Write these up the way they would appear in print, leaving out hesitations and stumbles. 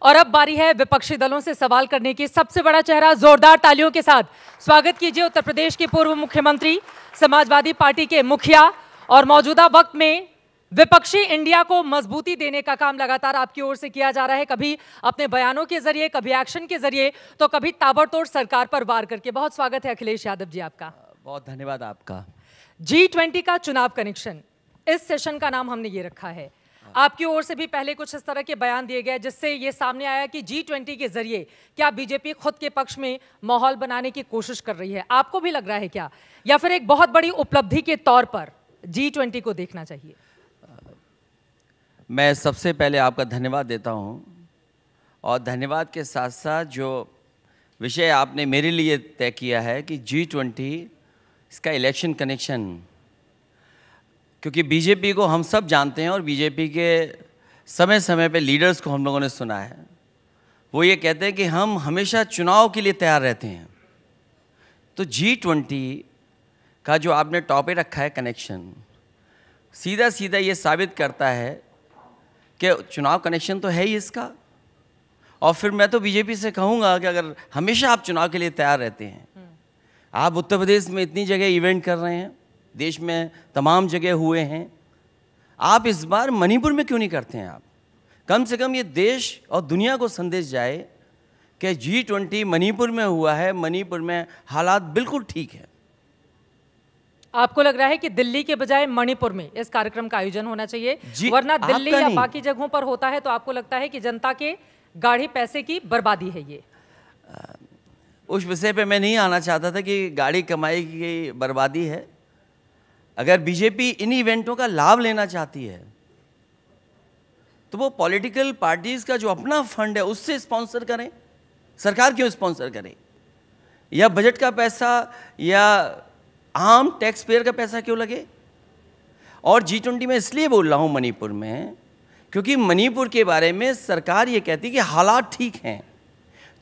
और अब बारी है विपक्षी दलों से सवाल करने की। सबसे बड़ा चेहरा, जोरदार तालियों के साथ स्वागत कीजिए उत्तर प्रदेश के पूर्व मुख्यमंत्री, समाजवादी पार्टी के मुखिया और मौजूदा वक्त में विपक्षी इंडिया को मजबूती देने का काम लगातार आपकी ओर से किया जा रहा है, कभी अपने बयानों के जरिए, कभी एक्शन के जरिए, तो कभी ताबड़तोड़ सरकार पर वार करके। बहुत स्वागत है अखिलेश यादव जी आपका। बहुत धन्यवाद आपका। G20 का चुनाव कनेक्शन, इस सेशन का नाम हमने ये रखा है। आपकी ओर से भी पहले कुछ इस तरह के बयान दिए गए जिससे ये सामने आया कि G20 के जरिए क्या बीजेपी खुद के पक्ष में माहौल बनाने की कोशिश कर रही है। आपको भी लग रहा है क्या, या फिर एक बहुत बड़ी उपलब्धि के तौर पर G20 को देखना चाहिए? मैं सबसे पहले आपका धन्यवाद देता हूं, और धन्यवाद के साथ साथ जो विषय आपने मेरे लिए तय किया है कि G20 इसका इलेक्शन कनेक्शन, क्योंकि बीजेपी को हम सब जानते हैं और बीजेपी के समय समय पे लीडर्स को हम लोगों ने सुना है, वो ये कहते हैं कि हम हमेशा चुनाव के लिए तैयार रहते हैं। तो G20 का जो आपने टॉपिक रखा है कनेक्शन, सीधा सीधा ये साबित करता है कि चुनाव कनेक्शन तो है ही इसका। और फिर मैं तो बीजेपी से कहूँगा कि अगर हमेशा आप चुनाव के लिए तैयार रहते हैं, आप उत्तर प्रदेश में इतनी जगह इवेंट कर रहे हैं, देश में तमाम जगह हुए हैं, आप इस बार मणिपुर में क्यों नहीं करते हैं? आप कम से कम ये देश और दुनिया को संदेश जाए कि G20 मणिपुर में हुआ है, मणिपुर में हालात बिल्कुल ठीक है। आपको लग रहा है कि दिल्ली के बजाय मणिपुर में इस कार्यक्रम का आयोजन होना चाहिए, वरना दिल्ली या बाकी जगहों पर होता है तो आपको लगता है कि जनता के गाढ़े पैसे की बर्बादी है ये? उस विषय पे मैं नहीं आना चाहता था कि गाड़ी कमाई की बर्बादी है। अगर बीजेपी इन इवेंटों का लाभ लेना चाहती है तो वो पॉलिटिकल पार्टीज का जो अपना फंड है उससे स्पॉन्सर करें। सरकार क्यों स्पॉन्सर करे? या बजट का पैसा या आम टैक्स पेयर का पैसा क्यों लगे? और G20 में इसलिए बोल रहा हूँ मणिपुर में, क्योंकि मणिपुर के बारे में सरकार ये कहती है कि हालात ठीक हैं।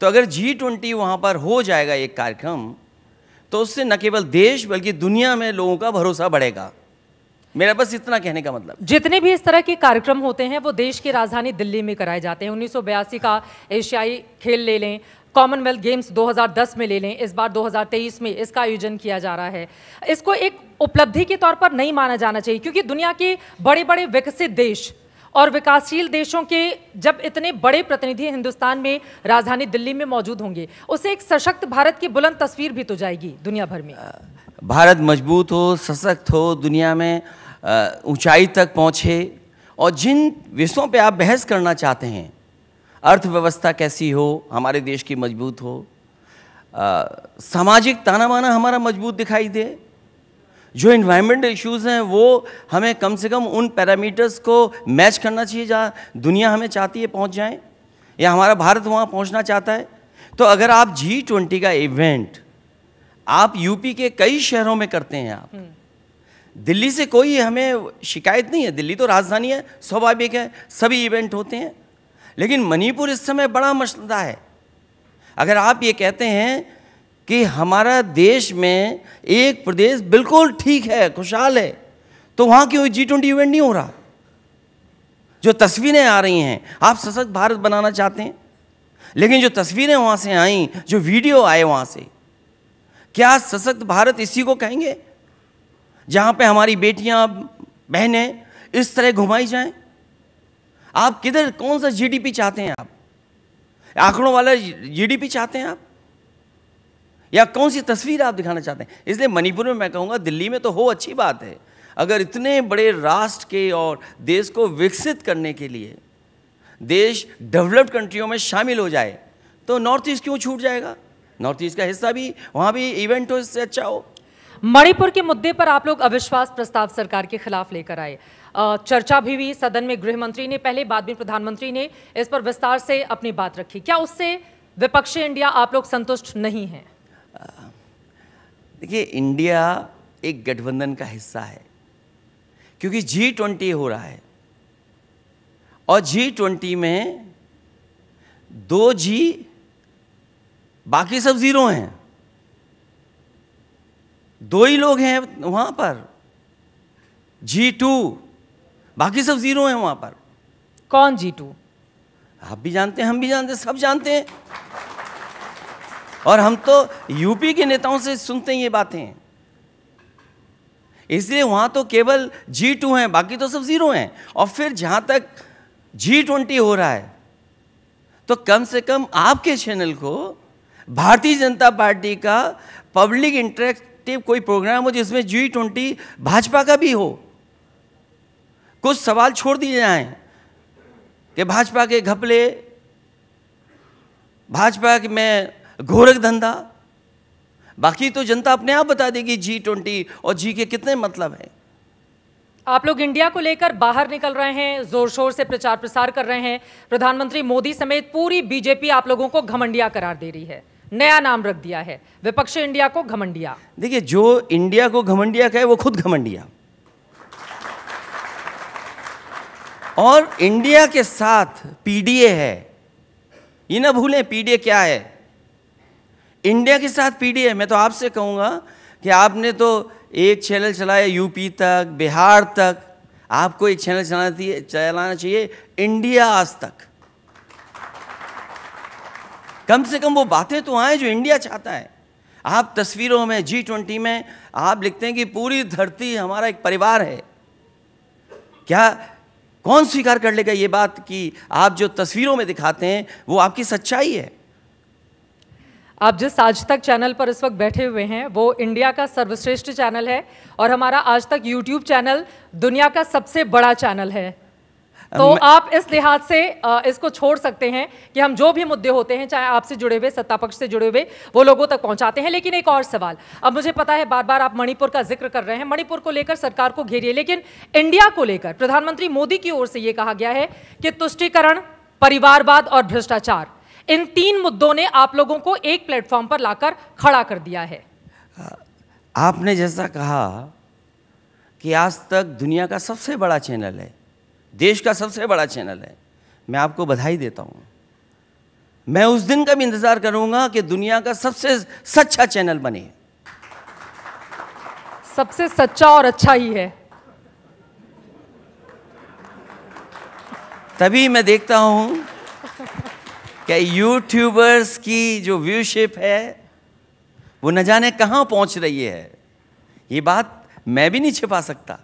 तो अगर G20 वहाँ पर हो जाएगा एक कार्यक्रम, तो उससे न केवल देश बल्कि दुनिया में लोगों का भरोसा बढ़ेगा। मेरा बस इतना कहने का मतलब। जितने भी इस तरह के कार्यक्रम होते हैं वो देश की राजधानी दिल्ली में कराए जाते हैं। 1982 का एशियाई खेल ले लें, कॉमनवेल्थ गेम्स 2010 में ले लें, इस बार 2023 में इसका आयोजन किया जा रहा है। इसको एक उपलब्धि के तौर पर नहीं माना जाना चाहिए, क्योंकि दुनिया के बड़े बड़े विकसित देश और विकासशील देशों के जब इतने बड़े प्रतिनिधि हिंदुस्तान में राजधानी दिल्ली में मौजूद होंगे, उससे एक सशक्त भारत की बुलंद तस्वीर भी तो जाएगी दुनिया भर में। भारत मजबूत हो, सशक्त हो, दुनिया में ऊंचाई तक पहुंचे, और जिन विषयों पे आप बहस करना चाहते हैं, अर्थव्यवस्था कैसी हो, हमारे देश की मजबूत हो, सामाजिक ताना बाना हमारा मजबूत दिखाई दे, जो इन्वायरमेंटल इश्यूज़ हैं वो हमें कम से कम उन पैरामीटर्स को मैच करना चाहिए जहाँ दुनिया हमें चाहती है पहुँच जाए, या हमारा भारत वहाँ पहुँचना चाहता है। तो अगर आप G20 का इवेंट आप यूपी के कई शहरों में करते हैं, आप दिल्ली से कोई हमें शिकायत नहीं है, दिल्ली तो राजधानी है, स्वाभाविक है, सभी इवेंट होते हैं। लेकिन मणिपुर इस समय बड़ा मसला है। अगर आप ये कहते हैं कि हमारा देश में एक प्रदेश बिल्कुल ठीक है, खुशहाल है, तो वहाँ क्यों G20 इवेंट नहीं हो रहा? जो तस्वीरें आ रही हैं, आप सशक्त भारत बनाना चाहते हैं, लेकिन जो तस्वीरें वहाँ से आई, जो वीडियो आए वहाँ से, क्या सशक्त भारत इसी को कहेंगे जहाँ पे हमारी बेटियाँ बहनें इस तरह घुमाई जाएं? आप किधर, कौन सा GDP चाहते हैं? आप आंकड़ों वाला GDP चाहते हैं आप, या कौन सी तस्वीर आप दिखाना चाहते हैं? इसलिए मणिपुर में मैं कहूँगा, दिल्ली में तो हो, अच्छी बात है। अगर इतने बड़े राष्ट्र के और देश को विकसित करने के लिए देश डेवलप्ड कंट्रियों में शामिल हो जाए, तो नॉर्थ ईस्ट क्यों छूट जाएगा? नॉर्थ ईस्ट का हिस्सा भी, वहाँ भी इवेंट हो, इससे अच्छा हो। मणिपुर के मुद्दे पर आप लोग अविश्वास प्रस्ताव सरकार के खिलाफ लेकर आए, चर्चा भी हुई सदन में, गृह मंत्री ने पहले, बाद में प्रधानमंत्री ने इस पर विस्तार से अपनी बात रखी। क्या उससे विपक्षी इंडिया आप लोग संतुष्ट नहीं हैं? देखिए, इंडिया एक गठबंधन का हिस्सा है, क्योंकि G20 हो रहा है, और G20 में 2G, बाकी सब जीरो हैं। 2 ही लोग हैं वहां पर, G2, बाकी सब जीरो हैं वहां पर। कौन G2? आप भी जानते हैं, हम भी जानते हैं, सब जानते हैं। और हम तो यूपी के नेताओं से सुनते हैं ये बातें, इसलिए वहां तो केवल G2 हैं, बाकी तो सब जीरो हैं। और फिर जहां तक G20 हो रहा है, तो कम से कम आपके चैनल को भारतीय जनता पार्टी का पब्लिक इंटरेक्टिव कोई प्रोग्राम हो जिसमें G20 भाजपा का भी हो। कुछ सवाल छोड़ दिए जाएं कि भाजपा के घपले, भाजपा में गोरख धंधा, बाकी तो जनता अपने आप बता देगी G20 और G के कितने मतलब है। आप लोग इंडिया को लेकर बाहर निकल रहे हैं, जोर शोर से प्रचार प्रसार कर रहे हैं। प्रधानमंत्री मोदी समेत पूरी बीजेपी आप लोगों को घमंडिया करार दे रही है, नया नाम रख दिया है, विपक्ष इंडिया को घमंडिया। देखिए, जो इंडिया को घमंडिया कहे वो खुद घमंडिया, और इंडिया के साथ पीडीए है, ये ना भूलें पीडीए क्या है। इंडिया के साथ पीडीए, मैं तो आपसे कहूंगा कि आपने तो एक चैनल चलाया यूपी तक, बिहार तक, आपको एक चैनल चलाना चाहिए इंडिया आज तक। कम से कम वो बातें तो आए जो इंडिया चाहता है। आप तस्वीरों में G20 में आप लिखते हैं कि पूरी धरती हमारा एक परिवार है। क्या कौन स्वीकार कर लेगा ये बात कि आप जो तस्वीरों में दिखाते हैं वो आपकी सच्चाई है? आप जिस आज तक चैनल पर इस वक्त बैठे हुए हैं वो इंडिया का सर्वश्रेष्ठ चैनल है, और हमारा आज तक यूट्यूब चैनल दुनिया का सबसे बड़ा चैनल है। तो आप इस लिहाज से इसको छोड़ सकते हैं कि हम जो भी मुद्दे होते हैं, चाहे आपसे जुड़े हुए, सत्ता पक्ष से जुड़े हुए, वो लोगों तक पहुंचाते हैं। लेकिन एक और सवाल, अब मुझे पता है बार बार आप मणिपुर का जिक्र कर रहे हैं, मणिपुर को लेकर सरकार को घेरिए, लेकिन इंडिया को लेकर प्रधानमंत्री मोदी की ओर से यह कहा गया है कि तुष्टीकरण, परिवारवाद और भ्रष्टाचार, इन 3 मुद्दों ने आप लोगों को एक प्लेटफॉर्म पर लाकर खड़ा कर दिया है। आपने जैसा कहा कि आज तक दुनिया का सबसे बड़ा चैनल है, देश का सबसे बड़ा चैनल है, मैं आपको बधाई देता हूं। मैं उस दिन का भी इंतजार करूंगा कि दुनिया का सबसे सच्चा चैनल बने। सबसे सच्चा और अच्छा ही है। तभी मैं देखता हूं कि यूट्यूबर्स की जो व्यूशिप है वो न जाने कहां पहुंच रही है। ये बात मैं भी नहीं छिपा सकता,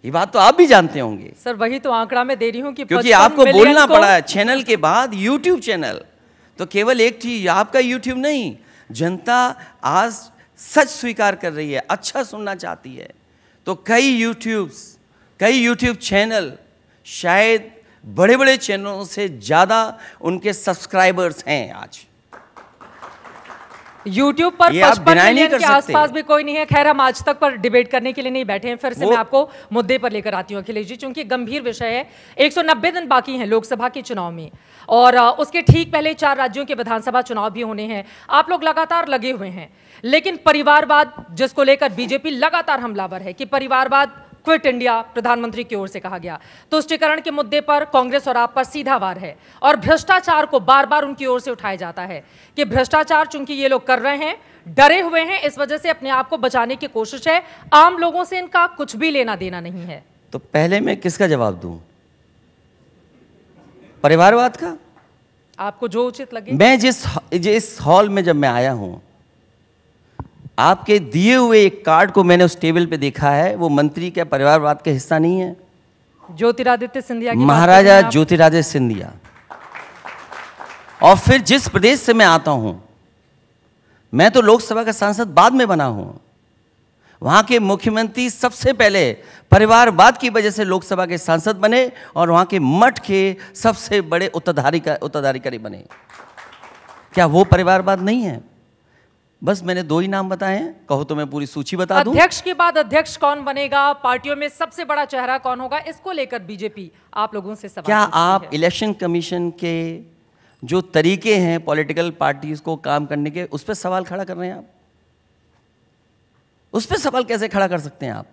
ये बात तो आप भी जानते होंगे। सर वही तो आंकड़ा मैं दे रही हूं कि क्योंकि आपको बोलना पड़ा है चैनल के बाद यूट्यूब चैनल, तो केवल एक चीज आपका यूट्यूब नहीं, जनता आज सच स्वीकार कर रही है, अच्छा सुनना चाहती है। तो कई यूट्यूब चैनल शायद बड़े बड़े चैनलों से ज्यादा उनके सब्सक्राइबर्स हैं आज YouTube पर। 55 मिलियन के आसपास भी कोई नहीं है। खैर, हम आज तक पर डिबेट करने के लिए नहीं बैठे हैं। फिर से मैं आपको मुद्दे पर लेकर आती हूँ अखिलेश जी, चूंकि गंभीर विषय है। 190 दिन बाकी हैं लोकसभा के चुनाव में, और उसके ठीक पहले 4 राज्यों के विधानसभा चुनाव भी होने हैं। आप लोग लगातार लगे हुए हैं, लेकिन परिवारवाद जिसको लेकर बीजेपी लगातार हमलावर है कि परिवारवाद क्विट इंडिया प्रधानमंत्री की ओर से कहा गया, तुष्टीकरण के मुद्दे पर कांग्रेस और आप पर सीधा वार है, और भ्रष्टाचार को बार बार उनकी ओर से उठाया जाता है कि भ्रष्टाचार चूंकि ये लोग कर रहे हैं, डरे हुए हैं, इस वजह से अपने आप को बचाने की कोशिश है। आम लोगों से इनका कुछ भी लेना देना नहीं है। तो पहले मैं किसका जवाब दूं? परिवारवाद का? आपको जो उचित लगे। मैं जिस हॉल में जब मैं आया हूं, आपके दिए हुए एक कार्ड को मैंने उस टेबल पे देखा है, वो मंत्री क्या परिवारवाद का हिस्सा नहीं है? ज्योतिरादित्य सिंधिया की महाराजा ज्योतिरादित्य सिंधिया। और फिर जिस प्रदेश से मैं आता हूं, मैं तो लोकसभा का सांसद बाद में बना हूं, वहां के मुख्यमंत्री सबसे पहले परिवारवाद की वजह से लोकसभा के सांसद बने, और वहां के मठ के सबसे बड़े उत्तराधिकारी बने। क्या वो परिवारवाद नहीं है? बस मैंने 2 ही नाम बताए हैं, कहो तो मैं पूरी सूची बता दूं। अध्यक्ष के बाद अध्यक्ष कौन बनेगा, पार्टियों में सबसे बड़ा चेहरा कौन होगा, इसको लेकर बीजेपी आप लोगों से सवाल क्या आप इलेक्शन कमीशन के जो तरीके हैं पॉलिटिकल पार्टीज को काम करने के, उस पर सवाल खड़ा कर रहे हैं आप? उस पर सवाल कैसे खड़ा कर सकते हैं आप?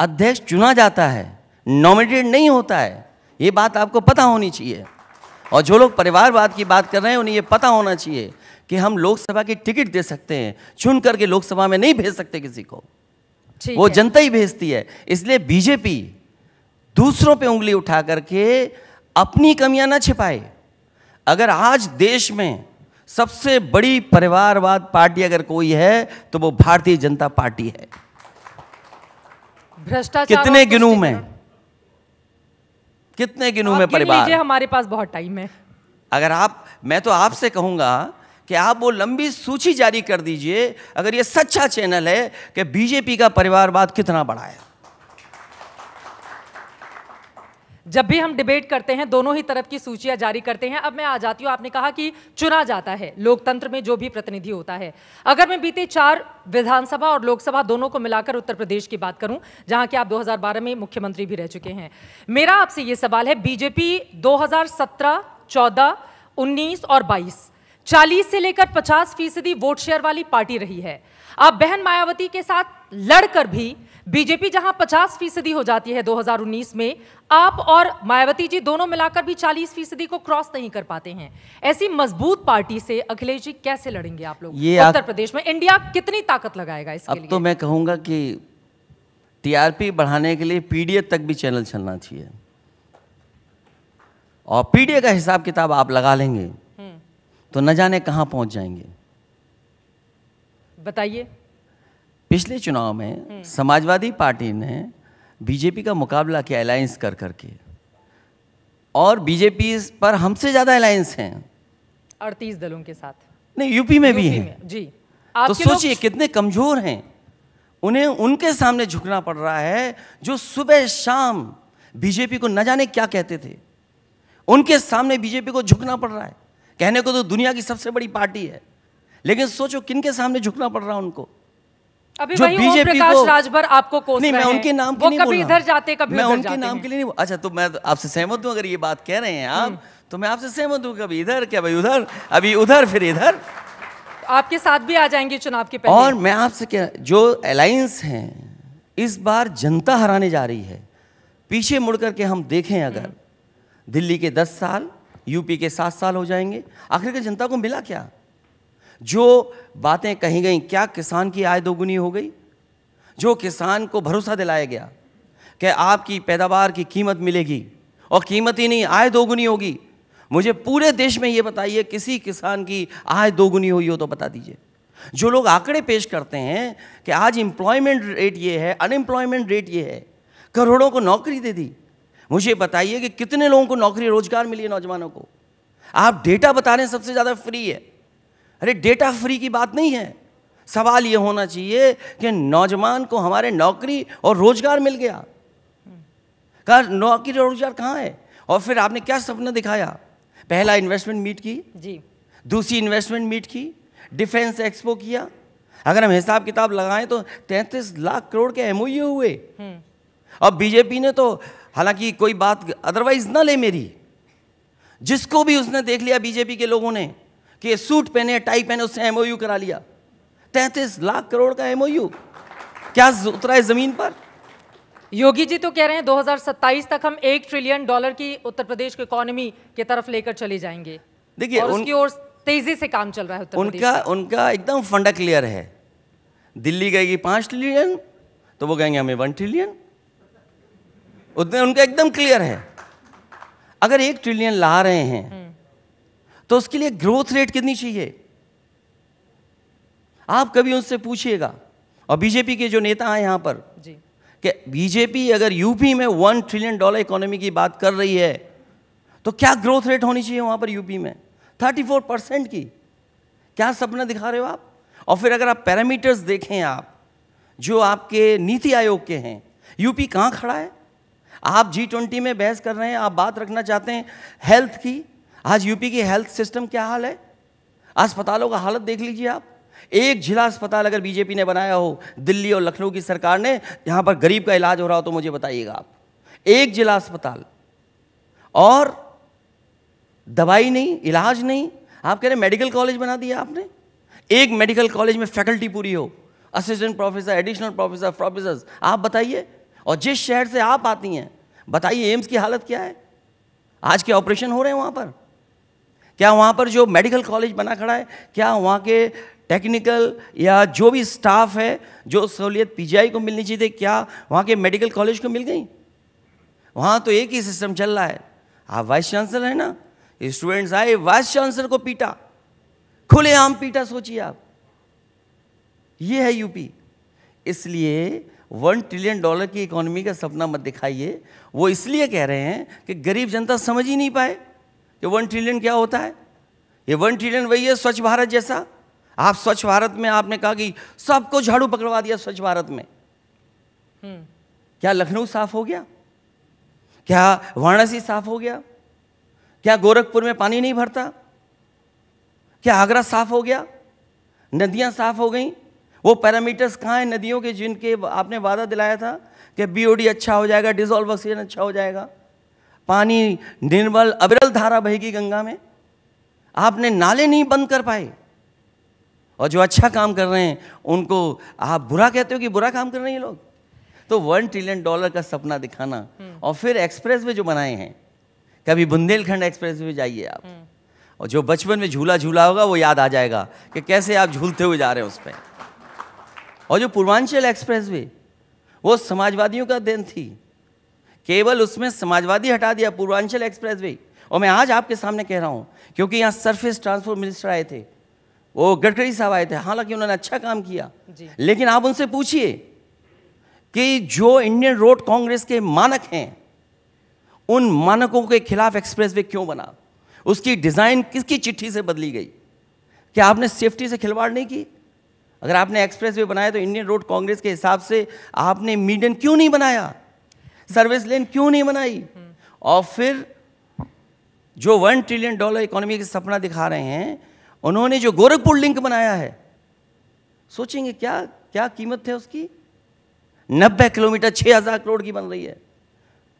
अध्यक्ष चुना जाता है, नॉमिनेटेड नहीं होता है, ये बात आपको पता होनी चाहिए। और जो लोग परिवारवाद की बात कर रहे हैं उन्हें ये पता होना चाहिए कि हम लोकसभा की टिकट दे सकते हैं, चुन करके लोकसभा में नहीं भेज सकते किसी को, वो जनता ही भेजती है। इसलिए बीजेपी दूसरों पे उंगली उठा करके अपनी कमियां ना छिपाए। अगर आज देश में सबसे बड़ी परिवारवाद पार्टी अगर कोई है तो वो भारतीय जनता पार्टी है। भ्रष्टाचार कितने और गिनूं में, तुष्टीकरण। कितने गिनूं आप में गिन परिवार। लीजिए, हमारे पास बहुत टाइम है। अगर आप, मैं तो आपसे कहूंगा कि आप वो लंबी सूची जारी कर दीजिए, अगर ये सच्चा चैनल है कि बीजेपी का परिवारवाद कितना बड़ा है। जब भी हम डिबेट करते हैं दोनों ही तरफ की सूचियां जारी करते हैं। अब मैं आ जाती हूं, आपने कहा कि चुना जाता है, लोकतंत्र में जो भी प्रतिनिधि होता है। अगर मैं बीते 4 विधानसभा और लोकसभा दोनों को मिलाकर उत्तर प्रदेश की बात करूं, जहां कि आप 2012 में मुख्यमंत्री भी रह चुके हैं, मेरा आपसे यह सवाल है, बीजेपी 2017, 14, 19 और 22 40 से लेकर 50% वोट शेयर वाली पार्टी रही है। आप बहन मायावती के साथ लड़कर भी बीजेपी जहां 50% हो जाती है 2019 में, आप और मायावती जी दोनों मिलाकर भी 40% को क्रॉस नहीं कर पाते हैं। ऐसी मजबूत पार्टी से अखिलेश जी कैसे लड़ेंगे आप लोग उत्तर प्रदेश में? इंडिया कितनी ताकत लगाएगा इसके लिए? अब तो मैं कहूंगा कि टीआरपी बढ़ाने के लिए पीडीए तक भी चैनल चलना चाहिए, और पीडीए का हिसाब किताब आप लगा लेंगे तो न जाने कहां पहुंच जाएंगे। बताइए। पिछले चुनाव में समाजवादी पार्टी ने बीजेपी का मुकाबला किया अलायंस कर करके, और बीजेपी पर हमसे ज्यादा अलायंस हैं 38 दलों के साथ। नहीं, यूपी में भी हैं जी। तो सोचिए कितने कमजोर हैं। उन्हें उनके सामने झुकना पड़ रहा है जो सुबह शाम बीजेपी को न जाने क्या कहते थे। उनके सामने बीजेपी को झुकना पड़ रहा है। कहने को तो दुनिया की सबसे बड़ी पार्टी है, लेकिन सोचो किनके सामने झुकना पड़ रहा है उनको। अभी वही ओम प्रकाश राजभर आपको कोस नहीं, रहे मैं हैं। उनके नाम के वो नहीं कभी बोल इधर जाते कभी मैं उधर उनके जाते नाम हैं। के लिए नहीं। अच्छा, तो मैं आपसे सहमत हूं, अगर ये बात कह रहे हैं आप तो मैं आपसे सहमत हूं, कभी इधर क्या भाई उधर, अभी उधर फिर इधर। आपके साथ भी आ जाएंगे चुनाव के पहले। और मैं आपसे क्या, जो अलायंस हैं इस बार जनता हराने जा रही है। पीछे मुड़ करके हम देखें, अगर दिल्ली के 10 साल, यूपी के 7 साल हो जाएंगे, आखिर के जनता को मिला क्या? जो बातें कही गई, क्या किसान की आय दोगुनी हो गई? जो किसान को भरोसा दिलाया गया कि आपकी पैदावार की कीमत मिलेगी, और कीमत ही नहीं, आय दोगुनी होगी। मुझे पूरे देश में ये बताइए किसी किसान की आय दोगुनी हुई हो तो बता दीजिए। जो लोग आंकड़े पेश करते हैं कि आज एम्प्लॉयमेंट रेट ये है, अनएम्प्लॉयमेंट रेट ये है, करोड़ों को नौकरी दे दी, मुझे बताइए कि कितने लोगों को नौकरी रोजगार मिली है नौजवानों को? आप डेटा बता रहे हैं सबसे ज़्यादा फ्री है। अरे डेटा फ्री की बात नहीं है, सवाल ये होना चाहिए कि नौजवान को हमारे नौकरी और रोजगार मिल गया। कहा नौकरी रोजगार कहाँ है? और फिर आपने क्या सपना दिखाया? पहला इन्वेस्टमेंट मीट की जी, दूसरी इन्वेस्टमेंट मीट की, डिफेंस एक्सपो किया। अगर हम हिसाब किताब लगाएं तो 33 लाख करोड़ के एमओयू हुए। अब बीजेपी ने तो, हालांकि कोई बात अदरवाइज ना ले मेरी, जिसको भी उसने देख लिया बीजेपी के लोगों ने कि सूट पहने टाई पहने, उससे एमओयू करा लिया। 33 लाख करोड़ का एमओयू क्या उतरा है जमीन पर? योगी जी तो कह रहे हैं 2027 तक हम $1 ट्रिलियन की उत्तर प्रदेश की इकोनॉमी की तरफ लेकर चले जाएंगे। देखिए, उसकी ओर तेजी से काम चल रहा है उत्तर प्रदेश। उनका एकदम फंडा क्लियर है। दिल्ली कहेगी 5 ट्रिलियन तो वो कहेंगे हमें 1 ट्रिलियन। उतने उनका एकदम क्लियर है। अगर 1 ट्रिलियन ला रहे हैं तो उसके लिए ग्रोथ रेट कितनी चाहिए? आप कभी उनसे पूछिएगा। और बीजेपी के जो नेता हैं यहां पर जी, कि बीजेपी अगर यूपी में $1 ट्रिलियन इकोनॉमी की बात कर रही है तो क्या ग्रोथ रेट होनी चाहिए वहां पर यूपी में? 34% की। क्या सपना दिखा रहे हो आप? और फिर अगर आप पैरामीटर्स देखें, आप जो आपके नीति आयोग के हैं, यूपी कहां खड़ा है? आप G20 में बहस कर रहे हैं, आप बात रखना चाहते हैं हेल्थ की। आज यूपी की हेल्थ सिस्टम क्या हाल है? अस्पतालों का हालत देख लीजिए आप। एक जिला अस्पताल अगर बीजेपी ने बनाया हो, दिल्ली और लखनऊ की सरकार ने, यहां पर गरीब का इलाज हो रहा हो तो मुझे बताइएगा आप। एक जिला अस्पताल, और दवाई नहीं, इलाज नहीं। आप कह रहे मेडिकल कॉलेज बना दिया आपने। एक मेडिकल कॉलेज में फैकल्टी पूरी हो, assistant professor, additional professor, professor, आप बताइए। और जिस शहर से आप आती हैं, बताइए एम्स की हालत क्या है? आज के ऑपरेशन हो रहे हैं वहां पर? क्या वहां पर जो मेडिकल कॉलेज बना खड़ा है, क्या वहां के टेक्निकल या जो भी स्टाफ है, जो सहूलियत पीजीआई को मिलनी चाहिए थी, क्या वहाँ के मेडिकल कॉलेज को मिल गई? वहाँ तो एक ही सिस्टम चल रहा है, आप वाइस चांसलर है ना, स्टूडेंट्स आए, वाइस चांसलर को पीटा, खुलेआम पीटा, सोचिए आप। ये है यूपी। इसलिए $1 ट्रिलियन की इकोनॉमी का सपना मत दिखाइए। वो इसलिए कह रहे हैं कि गरीब जनता समझ ही नहीं पाए कि 1 ट्रिलियन क्या होता है। ये 1 ट्रिलियन वही है स्वच्छ भारत जैसा। आप स्वच्छ भारत में आपने कहा कि सबको झाड़ू पकड़वा दिया स्वच्छ भारत में। क्या लखनऊ साफ हो गया? क्या वाराणसी साफ हो गया? क्या गोरखपुर में पानी नहीं भरता? क्या आगरा साफ हो गया? नदियां साफ हो गई? वो पैरामीटर्स कहाँ हैं नदियों के जिनके आपने वादा दिलाया था कि बीओडी अच्छा हो जाएगा, डिसॉल्व ऑक्सीजन अच्छा हो जाएगा, पानी निर्मल अविरल धारा बहेगी गंगा में। आपने नाले नहीं बंद कर पाए। और जो अच्छा काम कर रहे हैं उनको आप बुरा कहते हो कि बुरा काम कर रहे हैं ये लोग। तो $1 ट्रिलियन का सपना दिखाना और फिर एक्सप्रेस वे जो बनाए हैं, कभी बुंदेलखंड एक्सप्रेस वे जाइए आप, और जो बचपन में झूला झूला होगा वो याद आ जाएगा कि कैसे आप झूलते हुए जा रहे हैं उस पर। और जो पूर्वांचल एक्सप्रेस वे, वो समाजवादियों का देन थी, केवल उसमें समाजवादी हटा दिया पूर्वांचल एक्सप्रेस वे। और मैं आज आपके सामने कह रहा हूं क्योंकि यहाँ सरफेस ट्रांसपोर्ट मिनिस्टर आए थे, वो गडकरी साहब आए थे, हालांकि उन्होंने अच्छा काम किया, लेकिन आप उनसे पूछिए कि जो इंडियन रोड कांग्रेस के मानक हैं, उन मानकों के खिलाफ एक्सप्रेसवे क्यों बना? उसकी डिजाइन किसकी चिट्ठी से बदली गई? क्या आपने सेफ्टी से खिलवाड़ नहीं की? अगर आपने एक्सप्रेसवे बनाया तो इंडियन रोड कांग्रेस के हिसाब से आपने मीडियन क्यों नहीं बनाया? सर्विस लेन क्यों नहीं बनाई? और फिर जो $1 ट्रिलियन इकोनॉमी का सपना दिखा रहे हैं, उन्होंने जो गोरखपुर लिंक बनाया है, सोचेंगे क्या क्या कीमत है उसकी? 90 किलोमीटर 6000 करोड़ की बन रही है,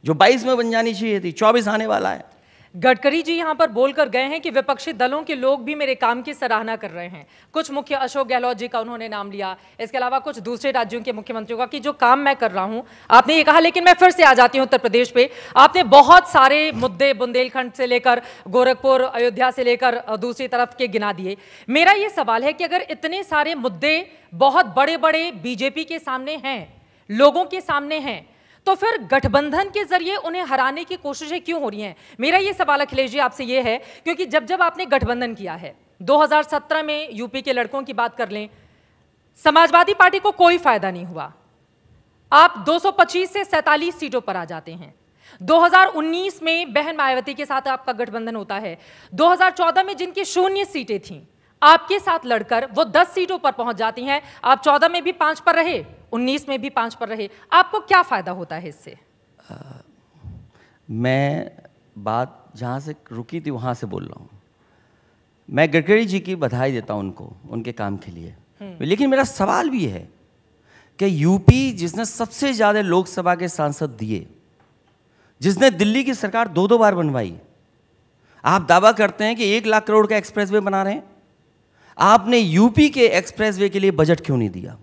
जो 22 में बन जानी चाहिए थी, 24 आने वाला है। गडकरी जी यहां पर बोलकर गए हैं कि विपक्षी दलों के लोग भी मेरे काम की सराहना कर रहे हैं। कुछ मुख्य अशोक गहलोत जी का उन्होंने नाम लिया, इसके अलावा कुछ दूसरे राज्यों के मुख्यमंत्रियों का कि जो काम मैं कर रहा हूं, आपने ये कहा। लेकिन मैं फिर से आ जाती हूं उत्तर प्रदेश पे। आपने बहुत सारे मुद्दे बुंदेलखंड से लेकर गोरखपुर, अयोध्या से लेकर दूसरी तरफ के गिना दिए। मेरा ये सवाल है कि अगर इतने सारे मुद्दे बहुत बड़े बड़े बीजेपी के सामने हैं, लोगों के सामने हैं, तो फिर गठबंधन के जरिए उन्हें हराने की कोशिशें क्यों हो रही हैं? मेरा यह सवाल अखिलेश जी आपसे यह है, क्योंकि जब जब आपने गठबंधन किया है, 2017 में यूपी के लड़कों की बात कर लें, समाजवादी पार्टी को कोई फायदा नहीं हुआ। आप 225 से 47 सीटों पर आ जाते हैं। 2019 में बहन मायावती के साथ आपका गठबंधन होता है। 2014 में जिनकी 0 सीटें थीं, आपके साथ लड़कर वो 10 सीटों पर पहुंच जाती हैं। आप 14 में भी 5 पर रहे, 19 में भी 5 पर रहे। आपको क्या फायदा होता है इससे? मैं बात जहां से रुकी थी वहां से बोल रहा हूं। मैं गडकरी जी की बधाई देता हूं उनको, उनके काम के लिए। लेकिन मेरा सवाल भी है कि यूपी जिसने सबसे ज्यादा लोकसभा के सांसद दिए, जिसने दिल्ली की सरकार 2-2 बार बनवाई, आप दावा करते हैं कि 1 लाख करोड़ का एक्सप्रेसवे बना रहे हैं। आपने यूपी के एक्सप्रेसवे के लिए बजट क्यों नहीं दिया?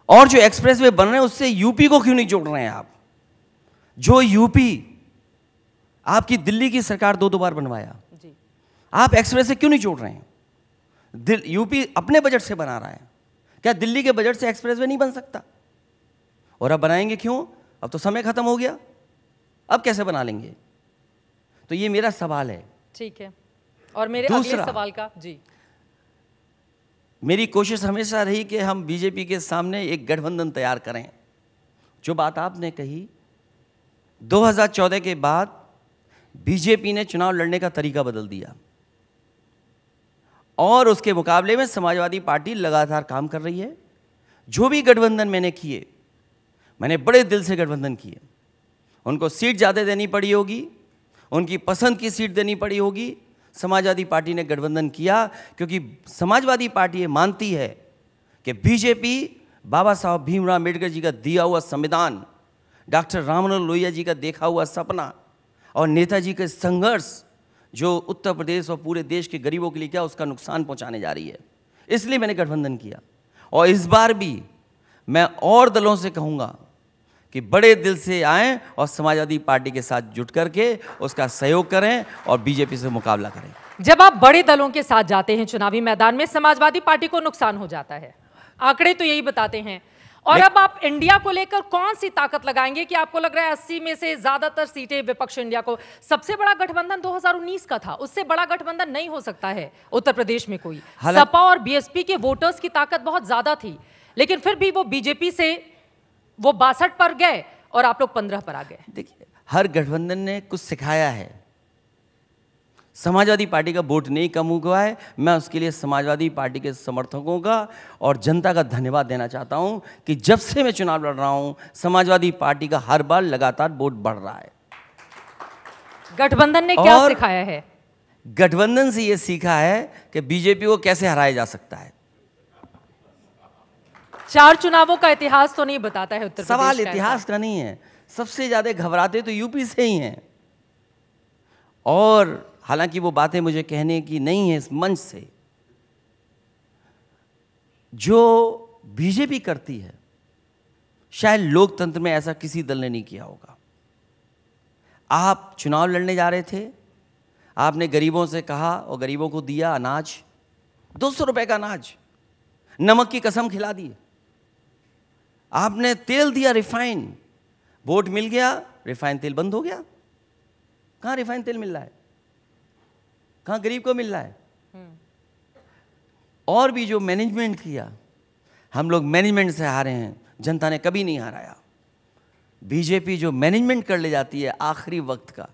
और जो एक्सप्रेसवे बन रहे हैं उससे यूपी को क्यों नहीं जोड़ रहे हैं आप? जो यूपी आपकी दिल्ली की सरकार 2-2 बार बनवाया, आप एक्सप्रेसवे क्यों नहीं जोड़ रहे हैं? यूपी अपने बजट से बना रहा है, क्या दिल्ली के बजट से एक्सप्रेसवे नहीं बन सकता? और अब बनाएंगे क्यों? अब तो समय खत्म हो गया, अब कैसे बना लेंगे? तो ये मेरा सवाल है। ठीक है, और मेरे अगले सवाल का जी, मेरी कोशिश हमेशा रही कि हम बीजेपी के सामने एक गठबंधन तैयार करें। जो बात आपने कही, 2014 के बाद बीजेपी ने चुनाव लड़ने का तरीका बदल दिया और उसके मुकाबले में समाजवादी पार्टी लगातार काम कर रही है। जो भी गठबंधन मैंने किए, मैंने बड़े दिल से गठबंधन किए। उनको सीट ज़्यादा देनी पड़ी होगी, उनकी पसंद की सीट देनी पड़ी होगी, समाजवादी पार्टी ने गठबंधन किया क्योंकि समाजवादी पार्टी ये मानती है कि बीजेपी बाबा साहब भीमराव अम्बेडकर जी का दिया हुआ संविधान, डॉक्टर राममनोहर लोहिया जी का देखा हुआ सपना और नेताजी के संघर्ष जो उत्तर प्रदेश और पूरे देश के गरीबों के लिए क्या उसका नुकसान पहुंचाने जा रही है, इसलिए मैंने गठबंधन किया। और इस बार भी मैं और दलों से कहूँगा कि बड़े दिल से आएं और समाजवादी पार्टी के साथ जुट करके उसका सहयोग करें और बीजेपी से मुकाबला करें। जब आप बड़े दलों के साथ जाते हैं चुनावी मैदान में, समाजवादी पार्टी को नुकसान हो जाता है, आंकड़े तो यही बताते हैं। और अब आप इंडिया को लेकर कौन सी ताकत लगाएंगे कि आपको लग रहा है 80 में से ज्यादातर सीटें विपक्ष इंडिया को? सबसे बड़ा गठबंधन 2019 का था, उससे बड़ा गठबंधन नहीं हो सकता है उत्तर प्रदेश में कोई। सपा और बीएसपी के वोटर्स की ताकत बहुत ज्यादा थी, लेकिन फिर भी वो बीजेपी से वो 62 पर गए और आप लोग 15 पर आ गए। देखिए, हर गठबंधन ने कुछ सिखाया है। समाजवादी पार्टी का वोट नहीं कम हुआ है। मैं उसके लिए समाजवादी पार्टी के समर्थकों का और जनता का धन्यवाद देना चाहता हूं कि जब से मैं चुनाव लड़ रहा हूं, समाजवादी पार्टी का हर बार लगातार वोट बढ़ रहा है। गठबंधन ने क्या सिखाया है? गठबंधन से यह सीखा है कि बीजेपी को कैसे हराया जा सकता है। 4 चुनावों का इतिहास तो नहीं बताता है उत्तर प्रदेश। सवाल इतिहास का नहीं है, सबसे ज्यादा घबराते तो यूपी से ही हैं। और हालांकि वो बातें मुझे कहने की नहीं है इस मंच से, जो बीजेपी करती है शायद लोकतंत्र में ऐसा किसी दल ने नहीं किया होगा। आप चुनाव लड़ने जा रहे थे, आपने गरीबों से कहा और गरीबों को दिया अनाज, 200 रुपए का अनाज, नमक की कसम खिला दी। आपने तेल दिया रिफाइन, वोट मिल गया, रिफाइन तेल बंद हो गया। कहां रिफाइन तेल मिल रहा है? कहां गरीब को मिल रहा है? और भी जो मैनेजमेंट किया, हम लोग मैनेजमेंट से हारे हैं, जनता ने कभी नहीं हराया। बीजेपी जो मैनेजमेंट कर ले जाती है आखिरी वक्त का,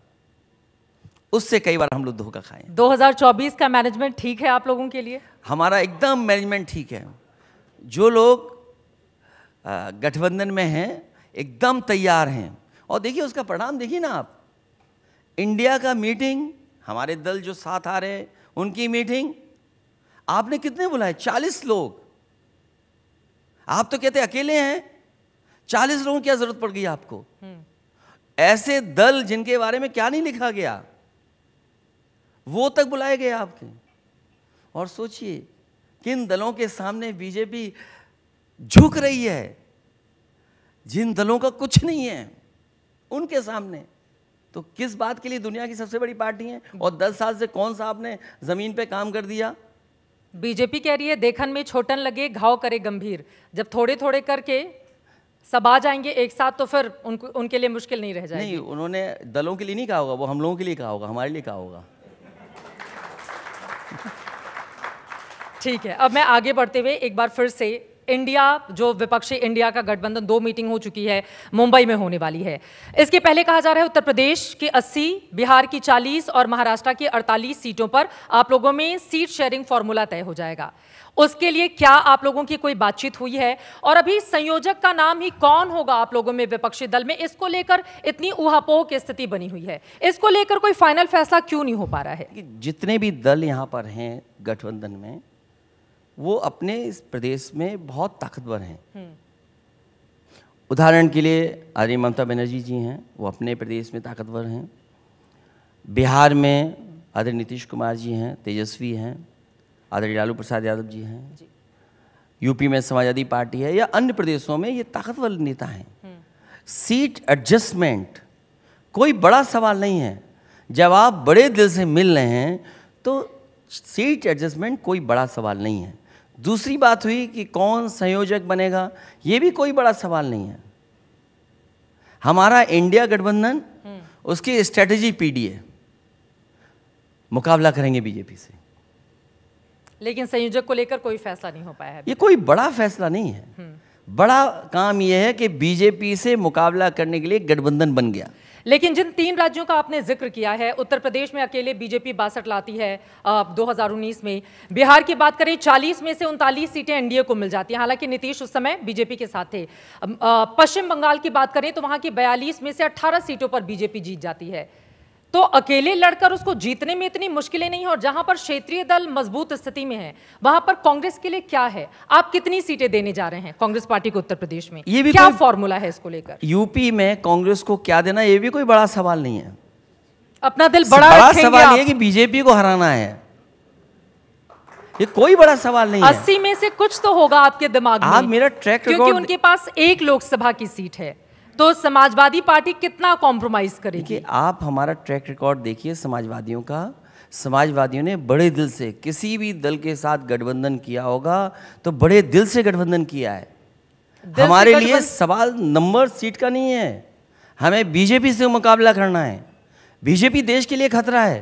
उससे कई बार हम लोग धोखा खाए। 2024 का मैनेजमेंट ठीक है आप लोगों के लिए? हमारा एकदम मैनेजमेंट ठीक है। जो लोग गठबंधन में हैं एकदम तैयार हैं। और देखिए उसका परिणाम देखिए ना आप। इंडिया का मीटिंग, हमारे दल जो साथ आ रहे हैं उनकी मीटिंग, आपने कितने बुलाए? 40 लोग। आप तो कहते अकेले हैं, 40 लोगों की क्या जरूरत पड़ गई आपको? ऐसे दल जिनके बारे में क्या नहीं लिखा गया, वो तक बुलाए गए आपके। और सोचिए किन दलों के सामने बीजेपी झुक रही है, जिन दलों का कुछ नहीं है उनके सामने। तो किस बात के लिए दुनिया की सबसे बड़ी पार्टी है? और 10 साल से कौन सा आपने जमीन पे काम कर दिया? बीजेपी कह रही है देखन में छोटन लगे घाव करे गंभीर। जब थोड़े थोड़े करके सब आ जाएंगे एक साथ तो फिर उनके लिए मुश्किल नहीं रह जाएगी। नहीं, उन्होंने दलों के लिए नहीं कहा होगा, वो हम लोगों के लिए कहा होगा, हमारे लिए कहा होगा। ठीक है, अब मैं आगे बढ़ते हुए एक बार फिर से इंडिया, जो विपक्षी इंडिया का गठबंधन, 2 मीटिंग हो चुकी है, मुंबई में होने वाली है। इसके पहले कहा जा रहा है उत्तर प्रदेश की 80, बिहार की 40 और महाराष्ट्र की 48 सीटों पर आप लोगों में सीट शेयरिंग फॉर्मूला तय हो जाएगा। उसके लिए क्या आप लोगों की कोई बातचीत हुई है? और अभी संयोजक का नाम ही कौन होगा आप लोगों में विपक्षी दल में, इसको लेकर इतनी ऊहापोह की स्थिति बनी हुई है। इसको लेकर कोई फाइनल फैसला क्यों नहीं हो पा रहा है? जितने भी दल यहाँ पर हैं गठबंधन में, वो अपने इस प्रदेश में बहुत ताकतवर हैं। उदाहरण के लिए आदरणीय ममता बनर्जी जी हैं, वो अपने प्रदेश में ताकतवर हैं। बिहार में आदरणीय नीतीश कुमार जी हैं, तेजस्वी हैं। आदरणीय लालू प्रसाद यादव जी हैं। यूपी में समाजवादी पार्टी है, या अन्य प्रदेशों में ये ताकतवर नेता हैं। सीट एडजस्टमेंट कोई बड़ा सवाल नहीं है। जब आप बड़े दिल से मिल रहे हैं तो सीट एडजस्टमेंट कोई बड़ा सवाल नहीं है। दूसरी बात हुई कि कौन संयोजक बनेगा, ये भी कोई बड़ा सवाल नहीं है। हमारा इंडिया गठबंधन, उसकी स्ट्रेटेजी पीडी है, मुकाबला करेंगे बीजेपी से। लेकिन संयोजक को लेकर कोई फैसला नहीं हो पाया है। ये कोई बड़ा फैसला नहीं है। बड़ा काम यह है कि बीजेपी से मुकाबला करने के लिए गठबंधन बन गया। लेकिन जिन 3 राज्यों का आपने जिक्र किया है, उत्तर प्रदेश में अकेले बीजेपी 62 लाती है 2019 में। बिहार की बात करें 40 में से 39 सीटें एनडीए को मिल जाती हैं, हालांकि नीतीश उस समय बीजेपी के साथ थे। पश्चिम बंगाल की बात करें तो वहां की 42 में से 18 सीटों पर बीजेपी जीत जाती है। तो अकेले लड़कर उसको जीतने में इतनी मुश्किलें नहीं है। और जहां पर क्षेत्रीय दल मजबूत स्थिति में है, वहां पर कांग्रेस के लिए क्या है? आप कितनी सीटें देने जा रहे हैं कांग्रेस पार्टी को उत्तर प्रदेश में? ये भी क्या फॉर्मूला है इसको लेकर? यूपी में कांग्रेस को क्या देना, ये भी कोई बड़ा सवाल नहीं है। अपना दिल बड़ा सवाल ये कि बीजेपी को हराना है, ये कोई बड़ा सवाल नहीं है। 80 में से कुछ तो होगा आपके दिमाग में। आप मेरा ट्रैक रिकॉर्ड, क्योंकि उनके पास 1 लोकसभा की सीट है, तो समाजवादी पार्टी कितना कॉम्प्रोमाइज करेगी? आप हमारा ट्रैक रिकॉर्ड देखिए समाजवादियों का। समाजवादियों ने बड़े दिल से, किसी भी दल के साथ गठबंधन किया होगा तो बड़े दिल से गठबंधन किया है। हमारे लिए सवाल नंबर सीट का नहीं है, हमें बीजेपी से मुकाबला करना है। बीजेपी देश के लिए खतरा है।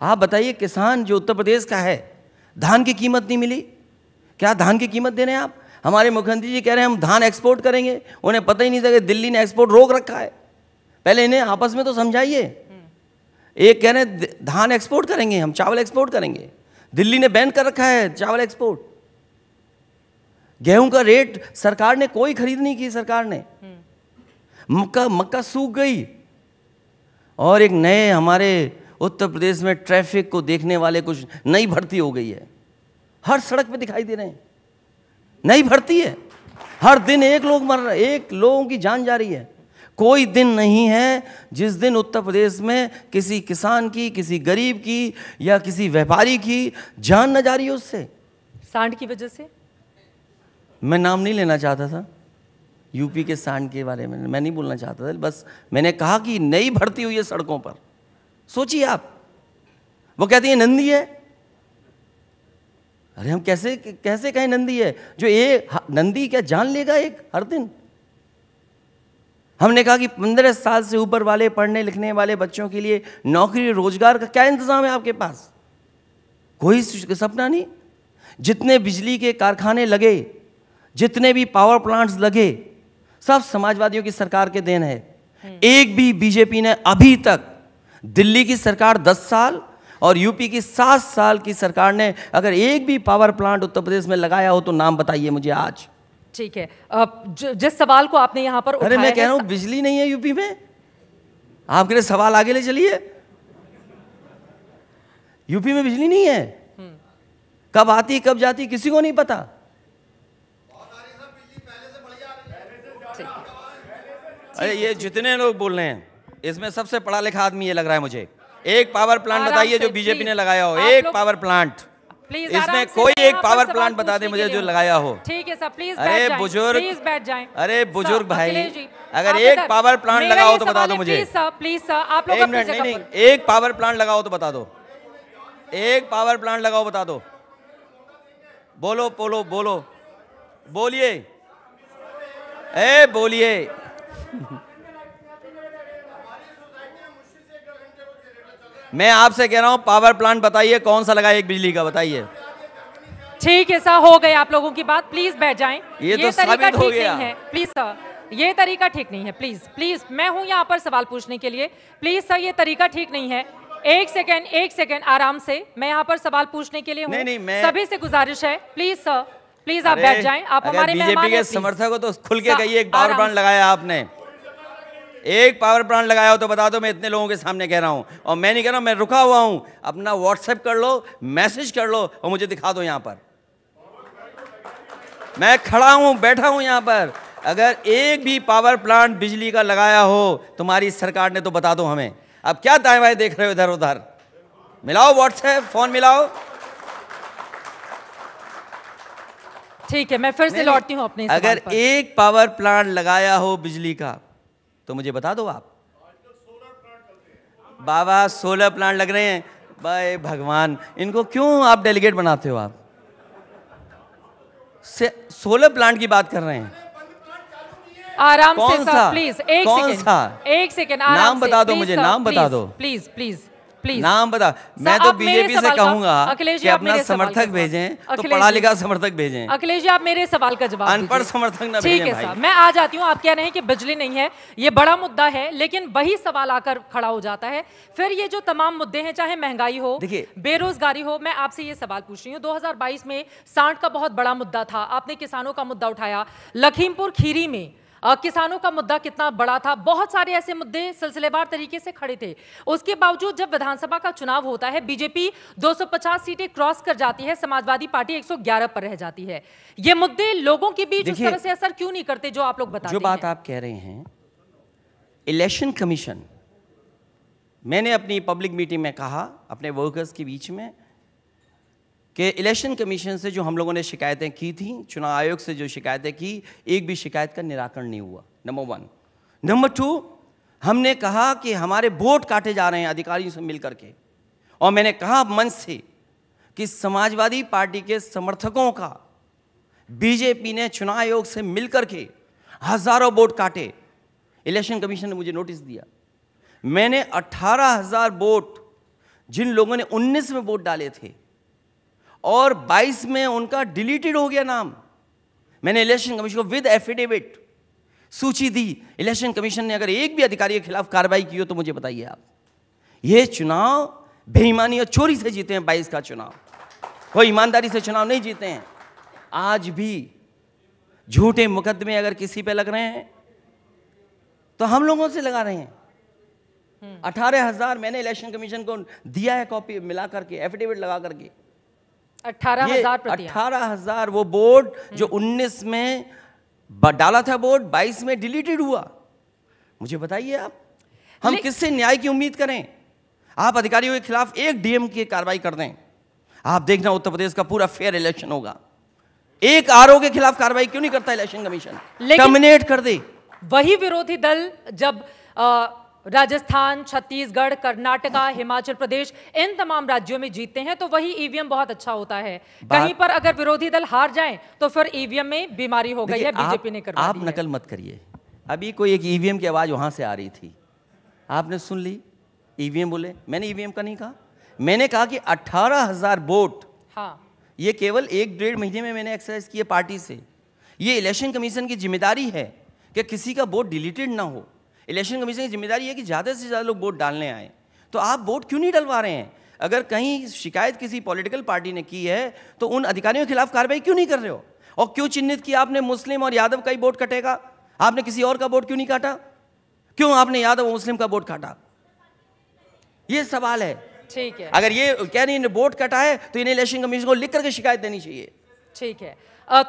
आप बताइए, किसान जो उत्तर प्रदेश का है, धान की कीमत नहीं मिली, क्या धान की कीमत दे रहे हैं आप? हमारे मुख्यमंत्री जी कह रहे हैं हम धान एक्सपोर्ट करेंगे, उन्हें पता ही नहीं था कि दिल्ली ने एक्सपोर्ट रोक रखा है। पहले इन्हें आपस में तो समझाइए। एक कह रहे हैं धान एक्सपोर्ट करेंगे, हम चावल एक्सपोर्ट करेंगे, दिल्ली ने बैन कर रखा है चावल एक्सपोर्ट। गेहूं का रेट सरकार ने कोई खरीद नहीं की, सरकार ने मक्का सूख गई। और एक नए हमारे उत्तर प्रदेश में ट्रैफिक को देखने वाले कुछ नई भर्ती हो गई है, हर सड़क पे दिखाई दे रहे हैं, नई भर्ती है। हर दिन एक लोग मर रहे, एक लोगों की जान जा रही है। कोई दिन नहीं है जिस दिन उत्तर प्रदेश में किसी किसान की, किसी गरीब की या किसी व्यापारी की जान न जा रही हो उससे, सांड की वजह से। मैं नाम नहीं लेना चाहता था यूपी के सांड के बारे में, मैं नहीं बोलना चाहता था, बस मैंने कहा कि नई भर्ती हुई है सड़कों पर। सोचिए आप, वो कहती है नंदी है। अरे हम कैसे कैसे कहें नंदी है, जो ये नंदी क्या जान लेगा एक हर दिन। हमने कहा कि 15 साल से ऊपर वाले पढ़ने लिखने वाले बच्चों के लिए नौकरी रोजगार का क्या इंतजाम है आपके पास? कोई सपना नहीं। जितने बिजली के कारखाने लगे, जितने भी पावर प्लांट्स लगे, सब समाजवादियों की सरकार के देन है। एक भी बीजेपी ने अभी तक, दिल्ली की सरकार 10 साल और यूपी की 7 साल की सरकार ने अगर एक भी पावर प्लांट उत्तर प्रदेश में लगाया हो तो नाम बताइए मुझे आज। ठीक है, जिस सवाल को आपने यहां पर उठाया, अरे मैं कह रहा हूं बिजली नहीं है यूपी में, आपके लिए सवाल आगे ले चलिए। यूपी में बिजली नहीं है, कब आती कब जाती किसी को नहीं पता। अरे ये जितने लोग बोल रहे हैं इसमें सबसे पढ़ा लिखा आदमी ये लग रहा है मुझे। एक पावर प्लांट बताइए जो बीजेपी ने लगाया हो, एक पावर प्लांट, इसमें कोई एक पावर प्लांट बता दे मुझे जो लगाया हो। ठीक है सर, प्लीज अरे बुजुर्ग, प्लीज बैठ जाएं। अरे बुजुर्ग भाई, अगर एक पावर प्लांट लगाओ तो बता दो मुझे। प्लीज सर, आप लोग अपनी जगह पर। एक पावर प्लांट लगाओ तो बता दो, एक पावर प्लांट लगाओ बता दो। बोलो बोलो बोलो, बोलिए, ए बोलिए। मैं आपसे कह रहा हूं पावर प्लांट बताइए कौन सा लगाए, एक बिजली का बताइए। ठीक है सर, हो गई आप लोगों की बात, प्लीज बैठ जाएं। ये तो साबित हो गया। नहीं है, प्लीज सर, ये तरीका ठीक नहीं है। प्लीज प्लीज, मैं हूं यहाँ पर सवाल पूछने के लिए। प्लीज सर, ये तरीका ठीक नहीं है। एक सेकेंड आराम से, मैं यहाँ पर सवाल पूछने के लिए हूँ। सभी से गुजारिश है, प्लीज सर, प्लीज आप बैठ जाएं। आप हमारे बीजेपी के समर्थक हो तो खुल के कहिए एक पावर प्लांट लगाया आपने, एक पावर प्लांट लगाया हो तो बता दो। मैं इतने लोगों के सामने कह रहा हूं, और मैं नहीं कह रहा हूं, मैं रुका हुआ हूं। अपना व्हाट्सएप कर लो, मैसेज कर लो और मुझे दिखा दो। यहां पर मैं खड़ा हूं, बैठा हूं यहां पर। अगर एक भी पावर प्लांट बिजली का लगाया हो तुम्हारी सरकार ने तो बता दो हमें। अब क्या दाएं बाएं देख रहे हो इधर उधर? मिलाओ व्हाट्सएप, फोन मिलाओ। ठीक है, मैं फिर से लौटती हूं अपने अगर एक पावर प्लांट लगाया हो बिजली का तो मुझे बता दो आप। बाबा सोलर प्लांट लग रहे हैं, भाई भगवान, इनको क्यों आप डेलीगेट बनाते हो? आप सोलर प्लांट की बात कर रहे हैं। आराम से सर, प्लीज एक सेकेंड नाम बता दो मुझे, नाम बता दो प्लीज प्लीज प्लीज, नाम बता। मैं तो बीजेपी से कहूंगा कि अपना समर्थक भेजें, तो पढ़ा लिखा समर्थक भेजें। अखिलेश जी, आप मेरे सवाल का जवाब दीजिए। अनपढ़ समर्थक ना भेजें। ठीक है सर, मैं आ जाती हूँ। आप कह रहे हैं कि बिजली नहीं है, ये बड़ा मुद्दा है, लेकिन वही सवाल आकर खड़ा हो जाता है। फिर ये जो तमाम मुद्दे हैं, चाहे महंगाई हो, बेरोजगारी हो, मैं आपसे ये सवाल पूछ रही हूँ। 2022 में सांड का बहुत बड़ा मुद्दा था, आपने किसानों का मुद्दा उठाया। लखीमपुर खीरी में किसानों का मुद्दा कितना बड़ा था, बहुत सारे ऐसे मुद्दे सिलसिलेवार तरीके से खड़े थे। उसके बावजूद जब विधानसभा का चुनाव होता है, बीजेपी 250 सीटें क्रॉस कर जाती है, समाजवादी पार्टी 111 पर रह जाती है। ये मुद्दे लोगों के बीच उस तरह से असर क्यों नहीं करते जो आप लोग बताते हैं? जो बात आप कह रहे हैं, इलेक्शन कमीशन, मैंने अपनी पब्लिक मीटिंग में कहा अपने वर्कर्स के बीच में कि इलेक्शन कमीशन से जो हम लोगों ने शिकायतें की थी, चुनाव आयोग से जो शिकायतें की, एक भी शिकायत का निराकरण नहीं हुआ, नंबर 1। नंबर 2, हमने कहा कि हमारे वोट काटे जा रहे हैं अधिकारियों से मिल करके, और मैंने कहा मंच से कि समाजवादी पार्टी के समर्थकों का बीजेपी ने चुनाव आयोग से मिलकर के हजारों वोट काटे। इलेक्शन कमीशन ने मुझे नोटिस दिया, मैंने 18,000 वोट, जिन लोगों ने 19 में वोट डाले थे और 22 में उनका डिलीटेड हो गया नाम, मैंने इलेक्शन कमीशन को विद एफिडेविट सूची दी। इलेक्शन कमीशन ने अगर एक भी अधिकारी के खिलाफ कार्रवाई की हो तो मुझे बताइए आप। ये चुनाव बेईमानी और चोरी से जीते हैं 22 का चुनाव, कोई ईमानदारी से चुनाव नहीं जीते हैं। आज भी झूठे मुकदमे अगर किसी पे लग रहे हैं तो हम लोगों से लगा रहे हैं। 18,000 मैंने इलेक्शन कमीशन को दिया है, कॉपी मिला करके, एफिडेविट लगा करके। 18,000 वो वोट जो 19 में डाला था वोट, 22 में डिलीटेड हुआ। मुझे बताइए आप, हम किससे न्याय की उम्मीद करें? आप अधिकारियों के खिलाफ एक डीएम की कार्रवाई कर दें, आप देखना उत्तर प्रदेश का पूरा फेयर इलेक्शन होगा। एक आरओ के खिलाफ कार्रवाई क्यों नहीं करता इलेक्शन कमीशन? टर्मिनेट कर दे। वही विरोधी दल जब राजस्थान, छत्तीसगढ़, कर्नाटका, हिमाचल प्रदेश, इन तमाम राज्यों में जीतते हैं तो वही ईवीएम बहुत अच्छा होता है। कहीं पर अगर विरोधी दल हार जाएं तो फिर ईवीएम में बीमारी हो गई है, बीजेपी ने करवा दी है। आप नकल मत करिए। अभी कोई एक ईवीएम की आवाज वहां से आ रही थी, आपने सुन ली? ईवीएम बोले, मैंने ईवीएम का नहीं कहा, मैंने कहा कि 18,000 वोट। हाँ, ये केवल 1-1.5 महीने में मैंने एक्सरसाइज किए पार्टी से। ये इलेक्शन कमीशन की जिम्मेदारी है कि किसी का वोट डिलीटेड ना हो। इलेक्शन कमीशन की जिम्मेदारी है कि ज़्यादा से ज़्यादा लोग वोट डालने आए। तो आप वोट क्यों नहीं डलवा रहे हैं? अगर कहीं शिकायत किसी पॉलिटिकल पार्टी ने की है तो उन अधिकारियों के खिलाफ कार्रवाई क्यों नहीं कर रहे हो? और क्यों चिन्हित किया आपने मुस्लिम और यादव का ही वोट कटेगा? आपने किसी और का वोट क्यों नहीं काटा? क्यों आपने यादव और मुस्लिम का वोट काटा? ये सवाल है। ठीक है, अगर ये क्या नहीं वोट कटा है तो इन्हें इलेक्शन कमीशन को लिख करके शिकायत देनी चाहिए। ठीक है,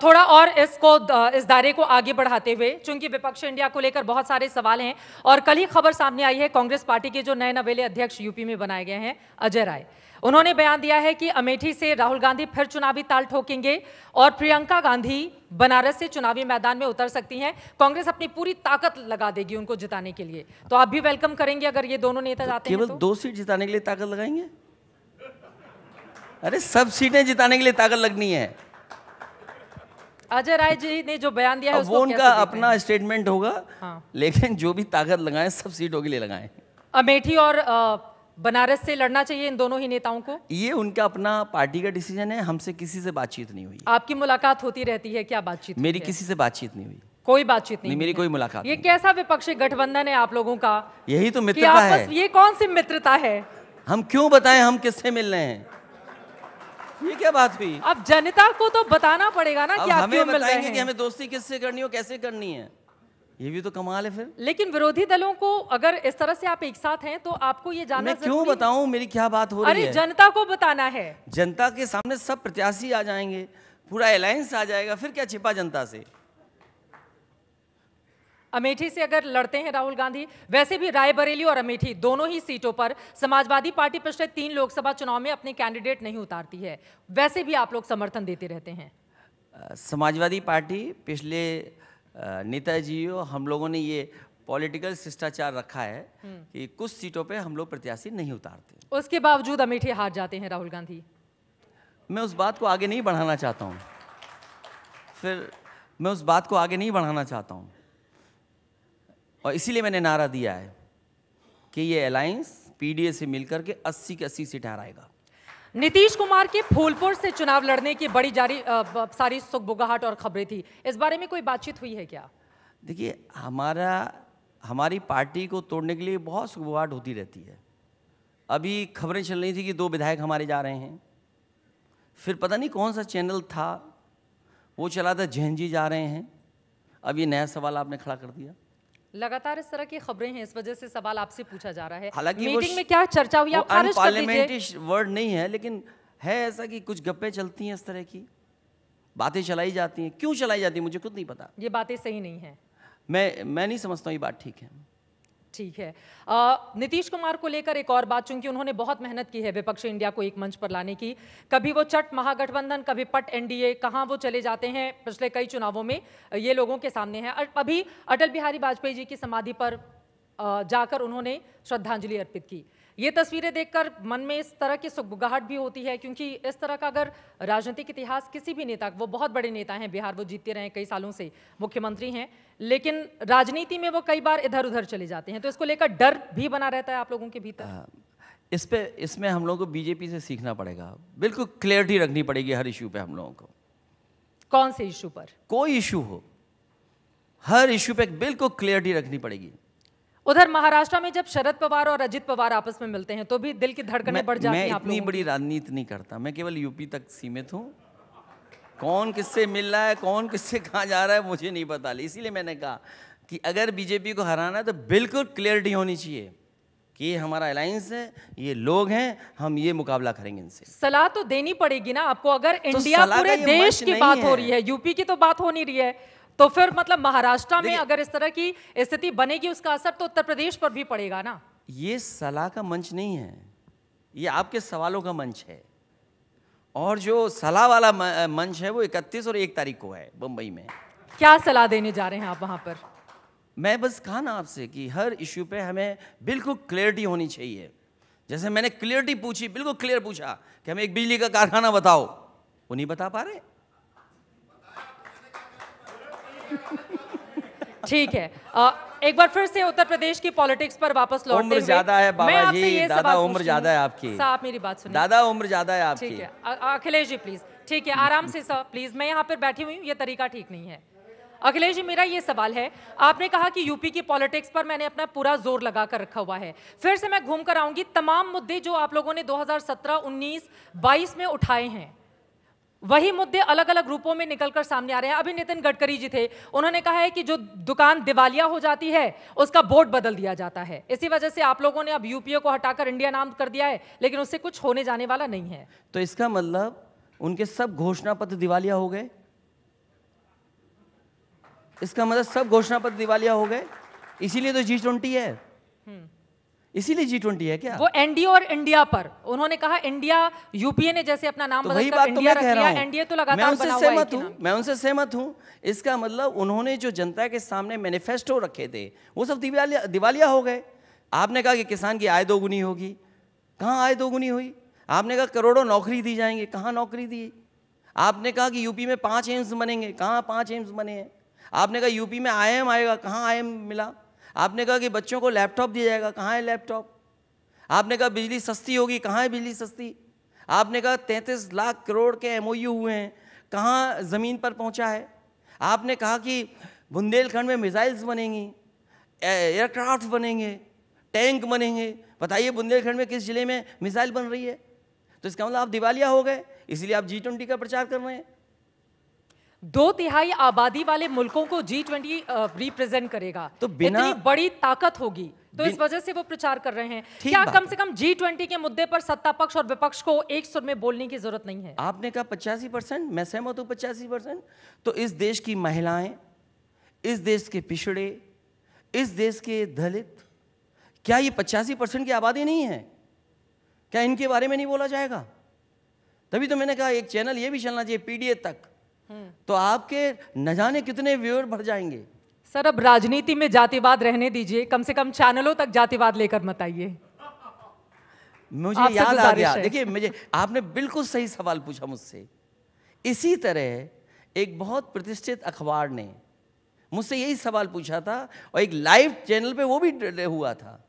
थोड़ा और इस दायरे को आगे बढ़ाते हुए, चूंकि विपक्ष इंडिया को लेकर बहुत सारे सवाल हैं और कल ही खबर सामने आई है कांग्रेस पार्टी के जो नए नवेले अध्यक्ष यूपी में बनाए गए हैं, अजय राय, उन्होंने बयान दिया है कि अमेठी से राहुल गांधी फिर चुनावी ताल ठोकेंगे और प्रियंका गांधी बनारस से चुनावी मैदान में उतर सकती हैं। कांग्रेस अपनी पूरी ताकत लगा देगी उनको जिताने के लिए। तो आप भी वेलकम करेंगे अगर ये दोनों नेता जाते हैं? केवल 2 सीट जिताने के लिए ताकत लगाएंगे? अरे सब सीटें जिताने के लिए ताकत लगनी है। अजय राय जी ने जो बयान दिया है वो उनका अपना स्टेटमेंट होगा। हाँ। लेकिन जो भी ताकत लगाएं सब सीटों के लिए लगाएं। अमेठी और बनारस से लड़ना चाहिए इन दोनों ही नेताओं को? ये उनका अपना पार्टी का डिसीजन है, हमसे किसी से बातचीत नहीं हुई। आपकी मुलाकात होती रहती है क्या? बातचीत मेरी किसी से बातचीत नहीं हुई। कोई बातचीत नहीं? मेरी कोई मुलाकात। ये कैसा विपक्षी गठबंधन है आप लोगों का? यही तो मित्रता है। ये कौन सी मित्रता है? हम क्यों बताएं हम किससे मिल रहे हैं? ये क्या बात हुई? अब जनता को तो बताना पड़ेगा ना कि आप क्यों मिल रहे हैं। कि हमें दोस्ती किससे करनी हो, कैसे करनी है, ये भी तो कमाल है फिर। लेकिन विरोधी दलों को अगर इस तरह से आप एक साथ हैं तो आपको ये जानना मैं क्यों बताऊं मेरी क्या बात हो रही है? अरे जनता को बताना है। जनता के सामने सब प्रत्याशी आ जाएंगे, पूरा अलायंस आ जाएगा, फिर क्या छिपा जनता से? अमेठी से अगर लड़ते हैं राहुल गांधी, वैसे भी रायबरेली और अमेठी दोनों ही सीटों पर समाजवादी पार्टी पिछले 3 लोकसभा चुनाव में अपने कैंडिडेट नहीं उतारती है, वैसे भी आप लोग समर्थन देते रहते हैं। समाजवादी पार्टी पिछले नेताजी हम लोगों ने ये पॉलिटिकल शिष्टाचार रखा है कि कुछ सीटों पे हम लोग प्रत्याशी नहीं उतारते। उसके बावजूद अमेठी हार जाते हैं राहुल गांधी। मैं उस बात को आगे नहीं बढ़ाना चाहता हूँ, फिर मैं उस बात को आगे नहीं बढ़ाना चाहता हूँ और इसीलिए मैंने नारा दिया है कि ये अलायंस पीडीए से मिलकर के 80 की 80 सीटें हराएगा। नीतीश कुमार के फूलपुर से चुनाव लड़ने की बड़ी सारी सुगबुगाहट और खबरें थी, इस बारे में कोई बातचीत हुई है क्या? देखिए, हमारी पार्टी को तोड़ने के लिए बहुत सुगबुगाहट होती रहती है। अभी खबरें चल रही थी कि 2 विधायक हमारे जा रहे हैं, फिर पता नहीं कौन सा चैनल था वो चला था जैन जी जा रहे हैं। अब ये नया सवाल आपने खड़ा कर दिया। लगातार इस तरह की खबरें हैं, इस वजह से सवाल आपसे पूछा जा रहा है। हालांकि मीटिंग में क्या चर्चा हुई? आप खारिज कर दीजिए। पार्लियामेंट्री वर्ड नहीं है, लेकिन है ऐसा कि कुछ गप्पे चलती हैं, इस तरह की बातें चलाई जाती हैं। क्यों चलाई जाती है मुझे खुद नहीं पता। ये बातें सही नहीं है। मैं नहीं समझता हूँ ये बात ठीक है। ठीक है, नीतीश कुमार को लेकर एक और बात, चूंकि उन्होंने बहुत मेहनत की है विपक्ष इंडिया को एक मंच पर लाने की, कभी वो चट महागठबंधन, कभी पट एनडीए, कहां वो चले जाते हैं पिछले कई चुनावों में, ये लोगों के सामने है। अभी अटल बिहारी वाजपेयी जी की समाधि पर जाकर उन्होंने श्रद्धांजलि अर्पित की। ये तस्वीरें देखकर मन में इस तरह की सुगबुगाहट भी होती है, क्योंकि इस तरह का अगर राजनीतिक इतिहास किसी भी नेता, वो बहुत बड़े नेता हैं, बिहार वो जीतते रहे कई सालों से, मुख्यमंत्री हैं, लेकिन राजनीति में वो कई बार इधर उधर चले जाते हैं, तो इसको लेकर डर भी बना रहता है आप लोगों के भीतर? इसमें हम लोगों को बीजेपी से सीखना पड़ेगा, बिल्कुल क्लियरिटी रखनी पड़ेगी हर इशू पे हम लोगों को। कौन से इशू पर? कोई इशू हो, हर इशू पे बिल्कुल क्लियरिटी रखनी पड़ेगी। उधर महाराष्ट्र में जब शरद पवार और अजित पवार आपस में मिलते हैं तो भी दिल की धड़कनें बढ़ जाती हैं आप लोगों की। मैं इतनी बड़ी राजनीति नहीं करता, मैं केवल यूपी तक सीमित हूँ। कौन किससे मिल रहा है, कौन किससे कहाँ जा रहा है, मुझे नहीं पता। इसीलिए मैंने कहा कि अगर बीजेपी को हराना है तो बिल्कुल क्लियरिटी होनी चाहिए कि ये हमारा अलायंस है, ये लोग हैं, हम ये मुकाबला करेंगे इनसे। सलाह तो देनी पड़ेगी ना आपको, अगर इंडिया पूरे देश की बात हो रही है, यूपी की तो बात हो नहीं रही है, तो फिर मतलब महाराष्ट्र में अगर इस तरह की स्थिति बनेगी उसका असर तो उत्तर प्रदेश पर भी पड़ेगा ना। ये सलाह का मंच नहीं है, ये आपके सवालों का मंच है। और जो सलाह वाला मंच है वो 31 और 1 तारीख को है बंबई में। क्या सलाह देने जा रहे हैं आप वहां पर? मैं बस कहा ना आपसे कि हर इश्यू पे हमें बिल्कुल क्लियरिटी होनी चाहिए। जैसे मैंने क्लियरिटी पूछी, बिल्कुल क्लियर पूछा कि हमें एक बिजली का कारखाना बताओ, वो नहीं बता पा रहे। ठीक है, एक बार फिर से उत्तर प्रदेश की पॉलिटिक्स पर वापस लौटते हुए। उम्र ज्यादा है बाबा जी, दादा उम्र ज्यादा है आपकी। आप मेरी बात सुनिए। दादा उम्र ज्यादा है आपकी। ठीक है अखिलेश जी प्लीज, ठीक है आराम से सर प्लीज, मैं यहाँ पर बैठी हुई हूँ, ये तरीका ठीक नहीं है। अखिलेश जी मेरा ये सवाल है, आपने कहा कि यूपी की पॉलिटिक्स पर मैंने अपना पूरा जोर लगा कर रखा हुआ है, फिर से मैं घूम कर आऊंगी, तमाम मुद्दे जो आप लोगों ने 2017, 19, 22 में उठाए हैं वही मुद्दे अलग अलग रूपों में निकलकर सामने आ रहे हैं। अभी नितिन गडकरी जी थे, उन्होंने कहा है कि जो दुकान दिवालिया हो जाती है उसका बोर्ड बदल दिया जाता है। इसी वजह से आप लोगों ने अब यूपीए को हटाकर इंडिया नाम कर दिया है, लेकिन उससे कुछ होने जाने वाला नहीं है। तो इसका मतलब उनके सब घोषणा पत्र दिवालिया हो गए? इसका मतलब सब घोषणा पत्र दिवालिया हो गए? इसीलिए तो G20 है, इसीलिए G20 है क्या? वो एनडीए और इंडिया पर उन्होंने कहा, इंडिया यूपीए ने जैसे अपना नाम बदलकर इंडिया रख लिया, एनडीए तो लगातार बना हुआ है। मैं उनसे सहमत हूं। इसका मतलब उन्होंने जो जनता के सामने मैनिफेस्टो रखे थे वो सब दिवालिया हो गए। आपने कहा कि किसान की आय दोगुनी होगी, कहाँ आय दोगुनी हुई? आपने कहा करोड़ों नौकरी दी जाएंगे, कहाँ नौकरी दी? आपने कहा कि यूपी में 5 एम्स बनेंगे, कहाँ 5 एम्स बने हैं? आपने कहा यूपी में IIM आएगा, कहाँ IIM मिला? आपने कहा कि बच्चों को लैपटॉप दिया जाएगा, कहाँ है लैपटॉप? आपने कहा बिजली सस्ती होगी, कहाँ है बिजली सस्ती? आपने कहा 33 लाख करोड़ के MOU हुए हैं, कहाँ ज़मीन पर पहुँचा है? आपने कहा कि बुंदेलखंड में मिसाइल्स बनेंगी, एयरक्राफ्ट बनेंगे, टैंक बनेंगे। बताइए बुंदेलखंड में किस जिले में मिसाइल बन रही है? तो इसका मतलब आप दिवालिया हो गए, इसलिए आप G20 का प्रचार कर रहे हैं। 2/3 आबादी वाले मुल्कों को G20 रिप्रेजेंट करेगा, तो इतनी बड़ी ताकत होगी, तो इस वजह से वो प्रचार कर रहे हैं। क्या कम से कम G20 के मुद्दे पर सत्ता पक्ष और विपक्ष को एक सुर में बोलने की जरूरत नहीं है? आपने कहा 85%, मैं सहमत हूं 85%। तो इस देश की महिलाएं, इस देश के पिछड़े, इस देश के दलित, क्या ये 85% की आबादी नहीं है? क्या इनके बारे में नहीं बोला जाएगा? तभी तो मैंने कहा एक चैनल ये भी चलना चाहिए PDA तक, तो आपके न जाने कितने व्यूअर बढ़ जाएंगे। सर अब राजनीति में जातिवाद रहने दीजिए, कम से कम चैनलों तक जातिवाद लेकर मत आइए। मुझे याद आ गया, देखिए आपने बिल्कुल सही सवाल पूछा मुझसे। इसी तरह एक बहुत प्रतिष्ठित अखबार ने मुझसे यही सवाल पूछा था और एक लाइव चैनल पे वो भी हुआ था।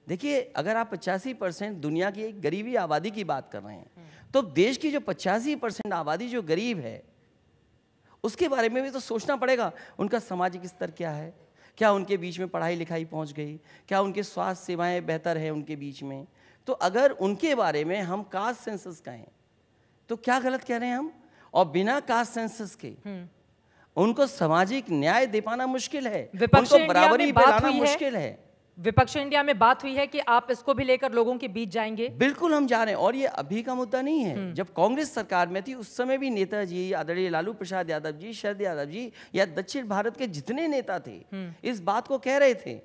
देखिए अगर आप 85% दुनिया की एक गरीबी आबादी की बात कर रहे हैं, तो देश की जो 85% आबादी जो गरीब है उसके बारे में भी तो सोचना पड़ेगा। उनका सामाजिक स्तर क्या है? क्या उनके बीच में पढ़ाई लिखाई पहुंच गई? क्या उनके स्वास्थ्य सेवाएं बेहतर है उनके बीच में? तो अगर उनके बारे में हम कास्ट सेंसस कहें तो क्या गलत कह रहे हैं हम? और बिना कास्ट सेंसस के उनको सामाजिक न्याय दे पाना मुश्किल है, उनको बराबरी पे लाना मुश्किल है। विपक्ष इंडिया में बात हुई है कि आप इसको भी लेकर लोगों के बीच जाएंगे? बिल्कुल हम जा रहे हैं, और ये अभी का मुद्दा नहीं है। जब कांग्रेस सरकार में थी उस समय भी नेताजी, आदरणीय लालू प्रसाद यादव जी, शरद यादव जी या दक्षिण भारत के जितने नेता थे इस बात को कह रहे थे।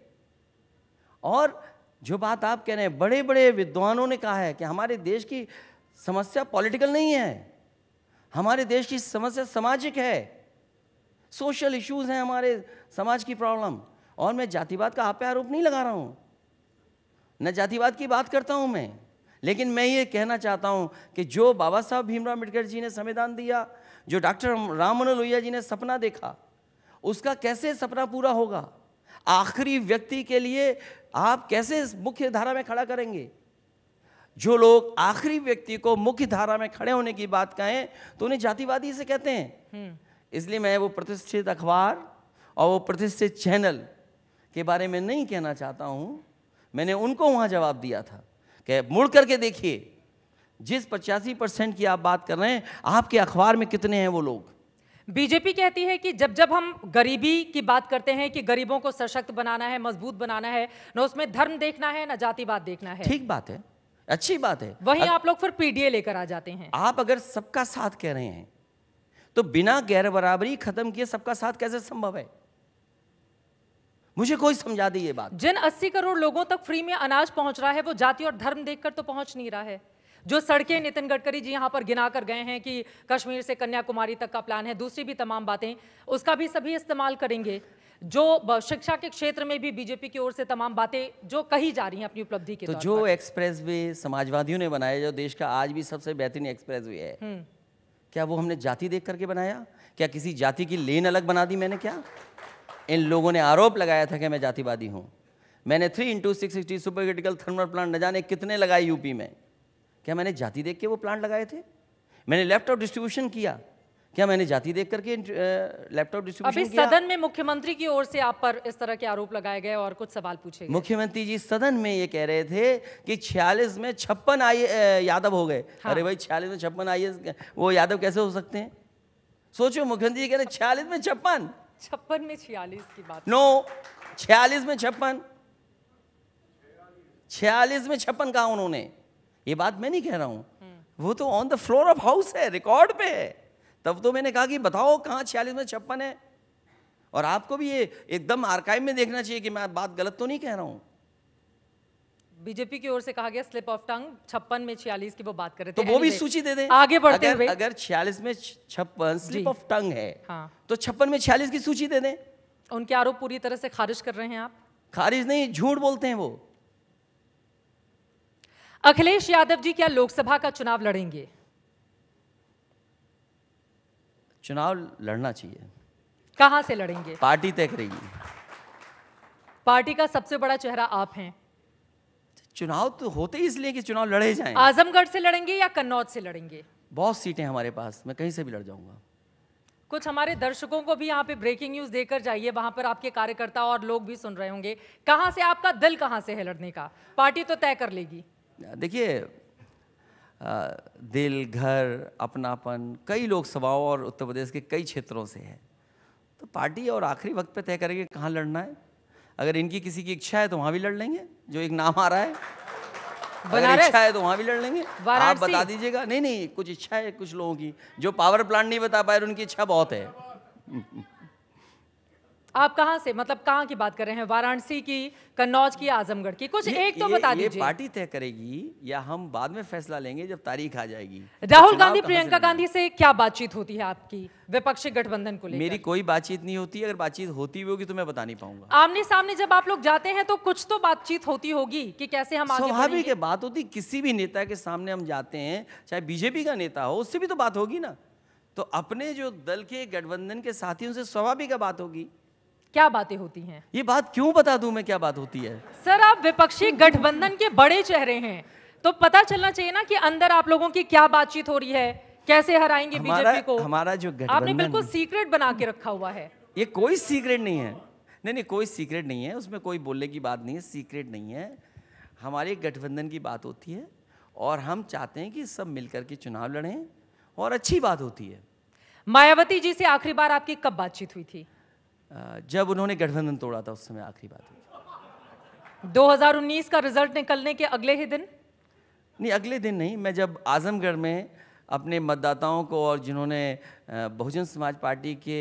और जो बात आप कह रहे हैं, बड़े बड़े विद्वानों ने कहा है कि हमारे देश की समस्या पॉलिटिकल नहीं है, हमारे देश की समस्या सामाजिक है, सोशल इश्यूज हैं हमारे समाज की प्रॉब्लम। और मैं जातिवाद का आप पे आरोप नहीं लगा रहा हूं, न जातिवाद की बात करता हूं मैं, लेकिन मैं ये कहना चाहता हूं कि जो बाबा साहब भीमराव अम्बेडकर जी ने संविधान दिया, जो डॉक्टर राम मनोहर लोहिया जी ने सपना देखा, उसका कैसे सपना पूरा होगा? आखिरी व्यक्ति के लिए आप कैसे मुख्य धारा में खड़ा करेंगे? जो लोग आखिरी व्यक्ति को मुख्य धारा में खड़े होने की बात कहें तो उन्हें जातिवादी से कहते हैं। इसलिए मैं वो प्रतिष्ठित अखबार और वो प्रतिष्ठित चैनल के बारे में नहीं कहना चाहता हूं। मैंने उनको वहां जवाब दिया था कि मुड़ करके देखिए, जिस 85% की आप बात कर रहे हैं, आपके अखबार में कितने हैं वो लोग? बीजेपी कहती है कि जब जब हम गरीबी की बात करते हैं कि गरीबों को सशक्त बनाना है, मजबूत बनाना है, न उसमें धर्म देखना है, न जातिवाद देखना है। ठीक बात है, अच्छी बात है। वहीं आप लोग फिर पीडीए लेकर आ जाते हैं। आप अगर सबका साथ कह रहे हैं तो बिना गैर बराबरी खत्म किए सबका साथ कैसे संभव है? मुझे कोई समझा दे ये बात। जिन 80 करोड़ लोगों तक फ्री में अनाज पहुंच रहा है वो जाति और धर्म देखकर तो पहुंच नहीं रहा है। जो सड़कें नितिन गडकरी जी यहां पर गिना कर गए हैं कि कश्मीर से कन्याकुमारी तक का प्लान है, दूसरी भी तमाम बातें, उसका भी सभी इस्तेमाल करेंगे। जो शिक्षा के क्षेत्र में भी बीजेपी की ओर से तमाम बातें जो कही जा रही हैं अपनी उपलब्धि के तो तौर जो पर। एक्सप्रेस वे समाजवादियों ने बनाया, जो देश का आज भी सबसे बेहतरीन एक्सप्रेस वे है, क्या वो हमने जाति देख करके बनाया? क्या किसी जाति की लेन अलग बना दी मैंने? क्या इन लोगों ने आरोप लगाया था कि मैं जातिवादी हूं? मैंने 3x660 super critical thermal plant न जाने कितने लगाए यूपी में। क्या मैंने जाति देख के वो प्लांट लगाए थे? मैंने लैपटॉप डिस्ट्रीब्यूशन किया, क्या मैंने जाति देख करके लैपटॉप डिस्ट्रीब्यूशन किया? अभी सदन में मुख्यमंत्री की ओर से आप पर इस तरह के आरोप लगाए गए और कुछ सवाल पूछे गए। मुख्यमंत्री जी सदन में ये कह रहे थे कि 46 में 56 यादव हो गए। हाँ। अरे भाई, 46 में 56 वो यादव कैसे हो सकते हैं? सोचो, मुख्यमंत्री जी कह रहे 46 में 56, 56 में 46 की बात। नो, 46 में 56, 46 में 56 कहा उन्होंने? ये बात मैं नहीं कह रहा हूं, वो तो on the floor of house है, रिकॉर्ड पे है। तब तो मैंने कहा कि बताओ कहां 46 में 56 है। और आपको भी ये एकदम आर्काइव में देखना चाहिए कि मैं बात गलत तो नहीं कह रहा हूं। बीजेपी की ओर से कहा गया स्लिप ऑफ टंग, 56 में 46 की वो बात कर रहे थे। तो वो भी Anyway, सूची दे दें। आगे बढ़ते हुए अगर 46 में 56 स्लिप ऑफ टंग है, हाँ। तो 56 में 46 की सूची दे दें। उनके आरोप पूरी तरह से खारिज कर रहे हैं आप? खारिज नहीं, झूठ बोलते हैं वो। अखिलेश यादव जी क्या लोकसभा का चुनाव लड़ेंगे? चुनाव लड़ना चाहिए। कहां से लड़ेंगे? पार्टी तय करेगी। पार्टी का सबसे बड़ा चेहरा आप हैं। चुनाव तो होते ही इसलिए कि चुनाव लड़े जाएं। आजमगढ़ से लड़ेंगे या कन्नौज से लड़ेंगे? बहुत सीटें हमारे पास, मैं कहीं से भी लड़ जाऊंगा। कुछ हमारे दर्शकों को भी यहाँ पे ब्रेकिंग न्यूज देकर जाइए, वहां पर आपके कार्यकर्ता और लोग भी सुन रहे होंगे। कहां से आपका दिल कहां से है लड़ने का? पार्टी तो तय कर लेगी। देखिए, दिल, घर, अपनापन कई लोकसभाओं और उत्तर प्रदेश के कई क्षेत्रों से है, तो पार्टी और आखिरी वक्त पे तय करेंगे कहाँ लड़ना है। अगर इनकी किसी की इच्छा है तो वहाँ भी लड़ लेंगे, जो एक नाम आ रहा है। अगर इच्छा है तो वहाँ भी लड़ लेंगे। आप बता दीजिएगा। नहीं नहीं, कुछ इच्छा है कुछ लोगों की, जो पावर प्लांट नहीं बता पाए, उनकी इच्छा बहुत है। आप कहां से, मतलब कहां की बात कर रहे हैं? वाराणसी की, कन्नौज की, आजमगढ़ की? कुछ एक तो बता दीजिए। ये पार्टी तय करेगी या हम बाद में फैसला लेंगे जब तारीख आ जाएगी। राहुल गांधी, प्रियंका गांधी से क्या बातचीत होती है आपकी विपक्षी गठबंधन को लेकर? मेरी कोई बातचीत नहीं होती। अगर बातचीत होती भी होगी तो मैं बता नहीं पाऊंगा। आमने सामने जब आप लोग जाते हैं तो कुछ तो बातचीत होती होगी कि कैसे हम आगे बढ़ेंगे। स्वाभाविक है, बात होती। किसी भी नेता के सामने हम जाते हैं, चाहे बीजेपी का नेता हो, उससे भी तो बात होगी ना। तो अपने जो दल के गठबंधन के साथियों से स्वाभाविक बात होगी। क्या बातें होती हैं? ये बात क्यों बता दूं मैं, क्या बात होती है? सर, आप विपक्षी गठबंधन के बड़े चेहरे हैं, तो पता चलना चाहिए ना कि अंदर आप लोगों की क्या बातचीत हो रही है, कैसे हराएंगे बीजेपी को। हमारा जो गठबंधन, आपने बिल्कुल सीक्रेट बना के रखा हुआ है। ये कोई सीक्रेट नहीं है। नहीं, कोई सीक्रेट नहीं है, उसमें कोई बोलने की बात नहीं है, सीक्रेट नहीं है। हमारे गठबंधन की बात होती है और हम चाहते हैं कि सब मिलकर के चुनाव लड़ें और अच्छी बात होती है। मायावती जी से आखिरी बार आपकी कब बातचीत हुई थी? जब उन्होंने गठबंधन तोड़ा था, उस समय आखिरी बात हुई। 2019 का रिजल्ट निकलने के अगले ही दिन? नहीं, अगले दिन नहीं। मैं जब आजमगढ़ में अपने मतदाताओं को और जिन्होंने बहुजन समाज पार्टी के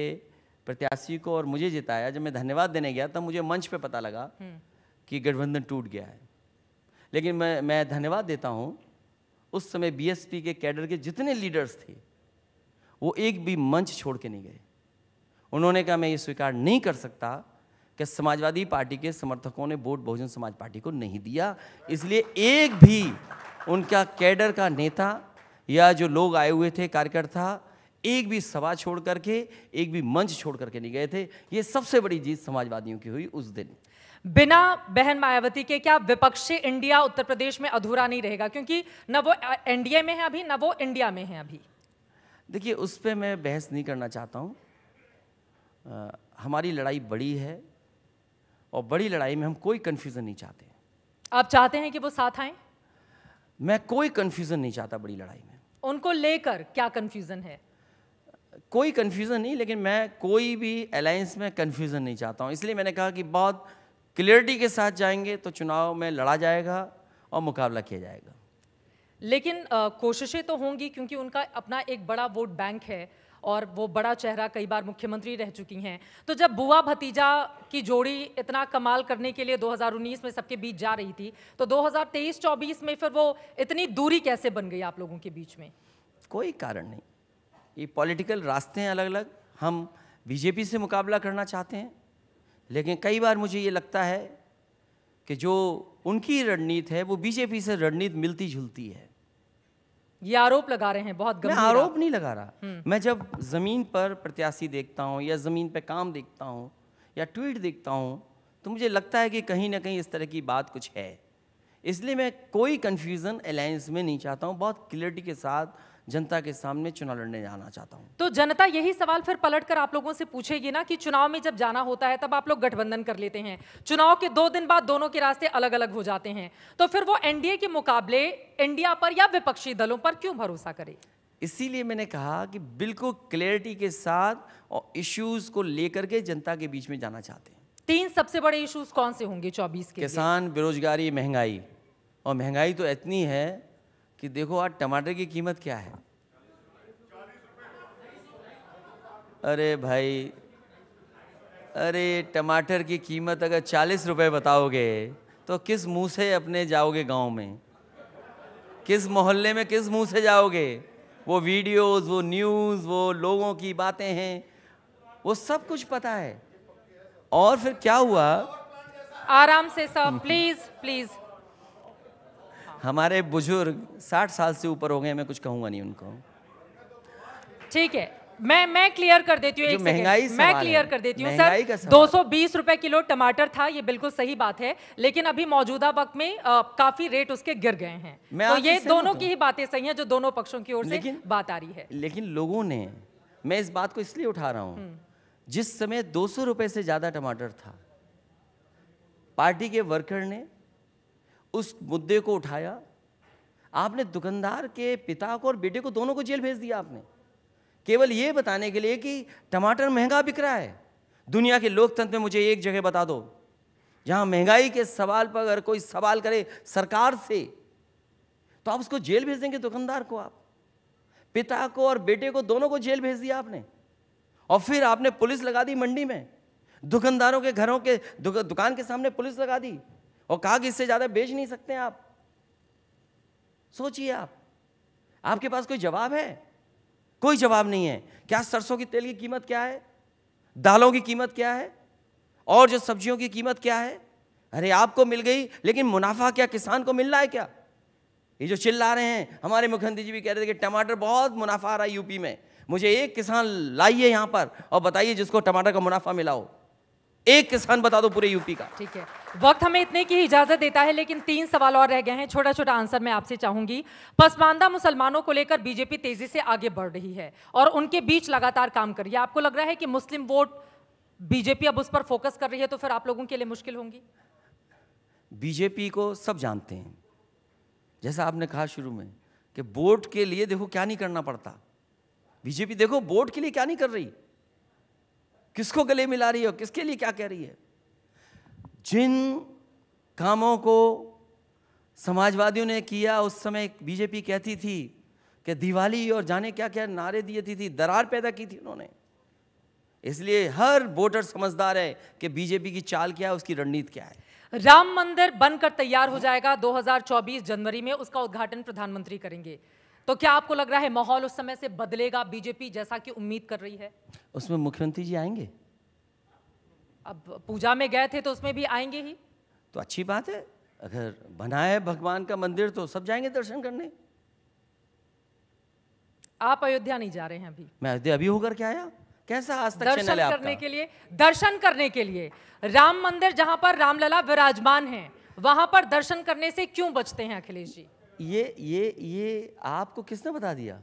प्रत्याशी को और मुझे जिताया, जब मैं धन्यवाद देने गया तब मुझे मंच पे पता लगा कि गठबंधन टूट गया है। लेकिन मैं धन्यवाद देता हूँ, उस समय बीएसपी के कैडर के जितने लीडर्स थे वो एक भी मंच छोड़ के नहीं गए। उन्होंने कहा मैं ये स्वीकार नहीं कर सकता कि समाजवादी पार्टी के समर्थकों ने वोट बहुजन समाज पार्टी को नहीं दिया, इसलिए एक भी उनका कैडर का नेता या जो लोग आए हुए थे कार्यकर्ता एक भी सभा छोड़ करके, एक भी मंच छोड़ करके नहीं गए थे। ये सबसे बड़ी जीत समाजवादियों की हुई उस दिन। बिना बहन मायावती के क्या विपक्षी इंडिया उत्तर प्रदेश में अधूरा नहीं रहेगा, क्योंकि न वो एनडीए में है अभी, न वो इंडिया में है अभी? देखिए, उस पर मैं बहस नहीं करना चाहता हूँ। हमारी लड़ाई बड़ी है और बड़ी लड़ाई में हम कोई कन्फ्यूज़न नहीं चाहते। आप चाहते हैं कि वो साथ आएं? मैं कोई कन्फ्यूज़न नहीं चाहता बड़ी लड़ाई में। उनको लेकर क्या कन्फ्यूज़न है? कोई कन्फ्यूज़न नहीं, लेकिन मैं कोई भी अलायंस में कन्फ्यूज़न नहीं चाहता हूँ। इसलिए मैंने कहा कि बहुत क्लियरिटी के साथ जाएंगे तो चुनाव में लड़ा जाएगा और मुकाबला किया जाएगा। लेकिन कोशिशें तो होंगी, क्योंकि उनका अपना एक बड़ा वोट बैंक है और वो बड़ा चेहरा कई बार मुख्यमंत्री रह चुकी हैं। तो जब बुआ भतीजा की जोड़ी इतना कमाल करने के लिए 2019 में सबके बीच जा रही थी, तो 2023-24 में फिर वो इतनी दूरी कैसे बन गई आप लोगों के बीच में? कोई कारण नहीं, ये पॉलिटिकल रास्ते हैं अलग अलग। हम बीजेपी से मुकाबला करना चाहते हैं, लेकिन कई बार मुझे ये लगता है कि जो उनकी रणनीति है वो बीजेपी से रणनीति मिलती जुलती है। ये आरोप लगा रहे हैं बहुत मैं गंभीर आरोप नहीं लगा रहा। मैं जब ज़मीन पर प्रत्याशी देखता हूँ या ज़मीन पर काम देखता हूँ या ट्वीट देखता हूँ, तो मुझे लगता है कि कहीं ना कहीं इस तरह की बात कुछ है। इसलिए मैं कोई कन्फ्यूज़न अलायंस में नहीं चाहता हूँ। बहुत क्लियरिटी के साथ जनता के सामने चुनाव लड़ने जाना चाहता हूँ। तो जनता यही सवाल फिर पलटकर आप लोगों से पूछेगी ना कि चुनाव में जब जाना होता है तब आप लोग गठबंधन कर लेते हैं, चुनाव के 2 दिन बाद दोनों के रास्ते अलग अलग हो जाते हैं, तो फिर वो एनडीए के मुकाबले इंडिया पर या विपक्षी दलों पर क्यों भरोसा करे? इसीलिए मैंने कहा कि बिल्कुल क्लियरिटी के साथ और इश्यूज को लेकर के जनता के बीच में जाना चाहते हैं। 3 सबसे बड़े इश्यूज कौन से होंगे 24 के? किसान, बेरोजगारी, महंगाई। और महंगाई तो इतनी है कि देखो आज टमाटर की कीमत क्या है। अरे भाई, अरे टमाटर की कीमत अगर 40 रुपए बताओगे तो किस मुंह से अपने जाओगे गांव में, किस मोहल्ले में किस मुंह से जाओगे? वो वीडियोस, वो न्यूज़, वो लोगों की बातें हैं, वो सब कुछ पता है। और फिर क्या हुआ? आराम से सब, प्लीज प्लीज। हमारे बुजुर्ग 60 साल से ऊपर हो गए, मैं कुछ कहूंगा नहीं उनको। ठीक है, मैं क्लियर कर देती हूँ, जो महंगाई मैं क्लियर कर देती हूँ सर। 220 रुपए किलो टमाटर था, ये बिल्कुल सही बात है, लेकिन अभी मौजूदा वक्त में काफी रेट उसके गिर गए हैं। तो ये दोनों की ही बातें सही हैं जो दोनों पक्षों की ओर से बात आ रही है। लेकिन लोगों ने, मैं इस बात को इसलिए उठा रहा हूँ, जिस समय 200 रुपए से ज्यादा टमाटर था, पार्टी के वर्कर ने उस मुद्दे को उठाया। आपने दुकानदार के पिता को और बेटे को दोनों को जेल भेज दिया आपने, केवल ये बताने के लिए कि टमाटर महंगा बिक रहा है। दुनिया के लोकतंत्र में मुझे एक जगह बता दो जहां महंगाई के सवाल पर अगर कोई सवाल करे सरकार से तो आप उसको जेल भेज देंगे? दुकानदार को, आप पिता को और बेटे को दोनों को जेल भेज दिया आपने, और फिर आपने पुलिस लगा दी मंडी में, दुकानदारों के घरों के दुकान के सामने पुलिस लगा दी और कहा कि इससे ज्यादा बेच नहीं सकते आप। सोचिए आप, आपके पास कोई जवाब है? कोई जवाब नहीं है। क्या सरसों की तेल की कीमत क्या है, दालों की कीमत क्या है, और जो सब्जियों की कीमत क्या है? अरे आपको मिल गई, लेकिन मुनाफा क्या किसान को मिल रहा है क्या? ये जो चिल्ला रहे हैं, हमारे मुख्यमंत्री जी भी कह रहे थे कि टमाटर बहुत मुनाफा आ रहा है यूपी में। मुझे एक किसान लाइए यहां पर और बताइए जिसको टमाटर का मुनाफा मिला हो। एक किसान बता दो पूरे यूपी का। ठीक है, वक्त हमें इतने की इजाजत देता है, लेकिन 3 सवाल और रह गए हैं। छोटा छोटा आंसर मैं आपसे चाहूंगी। पसमानदा मुसलमानों को लेकर बीजेपी तेजी से आगे बढ़ रही है और उनके बीच लगातार काम कर रही है। आपको लग रहा है कि मुस्लिम वोट बीजेपी अब उस पर फोकस कर रही है, तो फिर आप लोगों के लिए मुश्किल होंगी? बीजेपी को सब जानते हैं, जैसा आपने कहा शुरू में कि वोट के लिए देखो क्या नहीं करना पड़ता। बीजेपी देखो वोट के लिए क्या नहीं कर रही, किसको गले मिला रही है और किसके लिए क्या कह रही है। जिन कामों को समाजवादियों ने किया, उस समय बीजेपी कहती थी कि दिवाली और जाने क्या क्या नारे दिए थी, दरार पैदा की थी उन्होंने। इसलिए हर वोटर समझदार है कि बीजेपी की चाल क्या है, उसकी रणनीति क्या है। राम मंदिर बनकर तैयार हो जाएगा 2024 जनवरी में, उसका उद्घाटन प्रधानमंत्री करेंगे, तो क्या आपको लग रहा है माहौल उस समय से बदलेगा बीजेपी जैसा कि उम्मीद कर रही है? उसमें मुख्यमंत्री जी आएंगे? अब पूजा में गए थे तो उसमें भी आएंगे ही। तो अच्छी बात है, अगर बना है भगवान का मंदिर तो सब जाएंगे दर्शन करने। आप अयोध्या नहीं जा रहे हैं अभी? मैं अयोध्या अभी होकर के आया। कैसा आज तक चैनल दर्शन है आपका? करने के लिए, दर्शन करने के लिए राम मंदिर जहां पर रामलला विराजमान है वहां पर दर्शन करने से क्यों बचते हैं अखिलेश जी? ये आपको किसने बता दिया?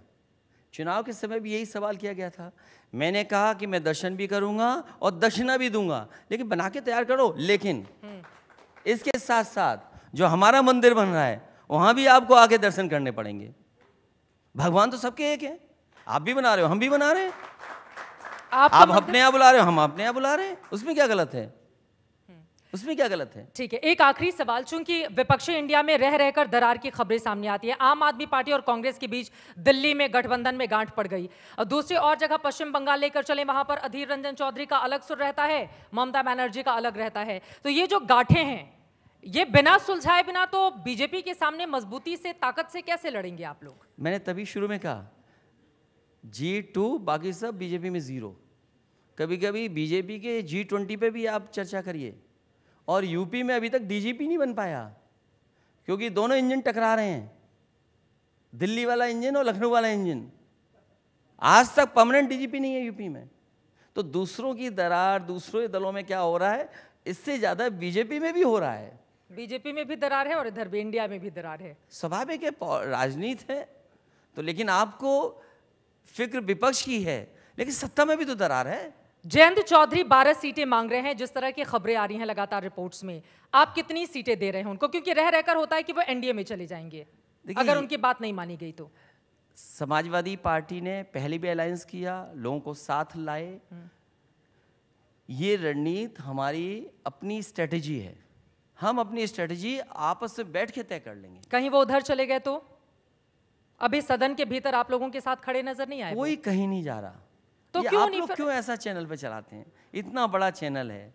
चुनाव के समय भी यही सवाल किया गया था। मैंने कहा कि मैं दर्शन भी करूंगा और दक्षिणा भी दूंगा, लेकिन बना के तैयार करो। लेकिन इसके साथ साथ जो हमारा मंदिर बन रहा है वहां भी आपको आके दर्शन करने पड़ेंगे। भगवान तो सबके एक है, आप भी बना रहे हो, हम भी बना रहे हैं। आप अपने यहाँ बुला रहे हो, हम अपने यहाँ बुला रहे हैं, उसमें क्या गलत है? उसमें क्या गलत है? ठीक है, एक आखिरी सवाल, चूंकि विपक्षी इंडिया में रह रहकर दरार की खबरें सामने आती है। आम आदमी पार्टी और कांग्रेस के बीच दिल्ली में गठबंधन में गांठ पड़ गई। और दूसरी और जगह पश्चिम बंगाल लेकर चले, वहां पर अधीर रंजन चौधरी का अलग सुर रहता है, ममता बनर्जी का अलग रहता है। तो ये जो गांठें हैं, ये बिना सुलझाए बिना तो बीजेपी के सामने मजबूती से, ताकत से कैसे लड़ेंगे आप लोग? मैंने तभी शुरू में कहा G2, बाकी सब बीजेपी में 0। कभी कभी बीजेपी के G20 पे भी आप चर्चा करिए। और यूपी में अभी तक डीजीपी नहीं बन पाया, क्योंकि दोनों इंजन टकरा रहे हैं, दिल्ली वाला इंजन और लखनऊ वाला इंजन। आज तक परमानेंट डीजीपी नहीं है यूपी में। तो दूसरों की दरार, दूसरे दलों में क्या हो रहा है, इससे ज्यादा बीजेपी में भी हो रहा है। बीजेपी में भी दरार है और इधर भी इंडिया में भी दरार है। स्वाभाविक है, राजनीति है। तो लेकिन आपको फिक्र विपक्ष की है, लेकिन सत्ता में भी तो दरार है। जयंत चौधरी 12 सीटें मांग रहे हैं, जिस तरह की खबरें आ रही हैं लगातार रिपोर्ट्स में, आप कितनी सीटें दे रहे हैं उनको? क्योंकि रह रहकर होता है कि वो एनडीए में चले जाएंगे अगर उनकी बात नहीं मानी गई तो। समाजवादी पार्टी ने पहले भी अलायंस किया, लोगों को साथ लाए। ये रणनीति हमारी अपनी स्ट्रेटेजी है, हम अपनी स्ट्रेटेजी आपस में बैठ के तय कर लेंगे। कहीं वो उधर चले गए तो? अभी सदन के भीतर आप लोगों के साथ खड़े नजर नहीं आए? कोई कहीं नहीं जा रहा। तो क्यों ऐसा चैनल पे चलाते हैं? इतना बड़ा चैनल है,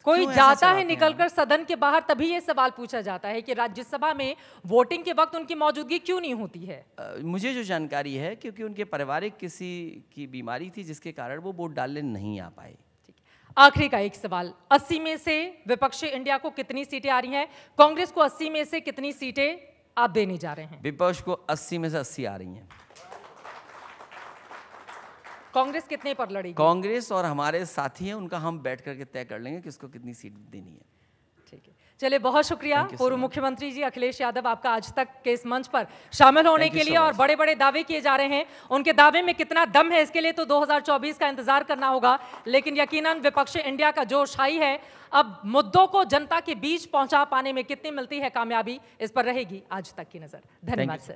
कोई जाता है निकलकर सदन के बाहर, तभी ये सवाल पूछा जाता है कि राज्यसभा में वोटिंग के वक्त उनकी मौजूदगी क्यों नहीं होती है? मुझे जो जानकारी है, क्योंकि उनके पारिवारिक किसी की बीमारी थी जिसके कारण वो वोट डालने नहीं आ पाए। आखिरी का एक सवाल, 80 में से विपक्षी इंडिया को कितनी सीटें आ रही हैं? कांग्रेस को 80 में से कितनी सीटें आप देने जा रहे हैं? विपक्ष को 80 में से 80 आ रही हैं। कांग्रेस कितने पर लड़ेगी? कांग्रेस और हमारे साथी हैं, उनका हम बैठ करके तय कर लेंगे किसको कितनी सीट देनी है। ठीक है, चलिए, बहुत शुक्रिया पूर्व मुख्यमंत्री जी अखिलेश यादव, आपका आज तक के इस मंच पर शामिल होने के लिए। और बड़े बड़े दावे किए जा रहे हैं, उनके दावे में कितना दम है इसके लिए तो 2024 का इंतजार करना होगा। लेकिन यकीनन विपक्षी इंडिया का जो शाही है, अब मुद्दों को जनता के बीच पहुंचा पाने में कितनी मिलती है कामयाबी, इस पर रहेगी आज तक की नजर। धन्यवाद सर।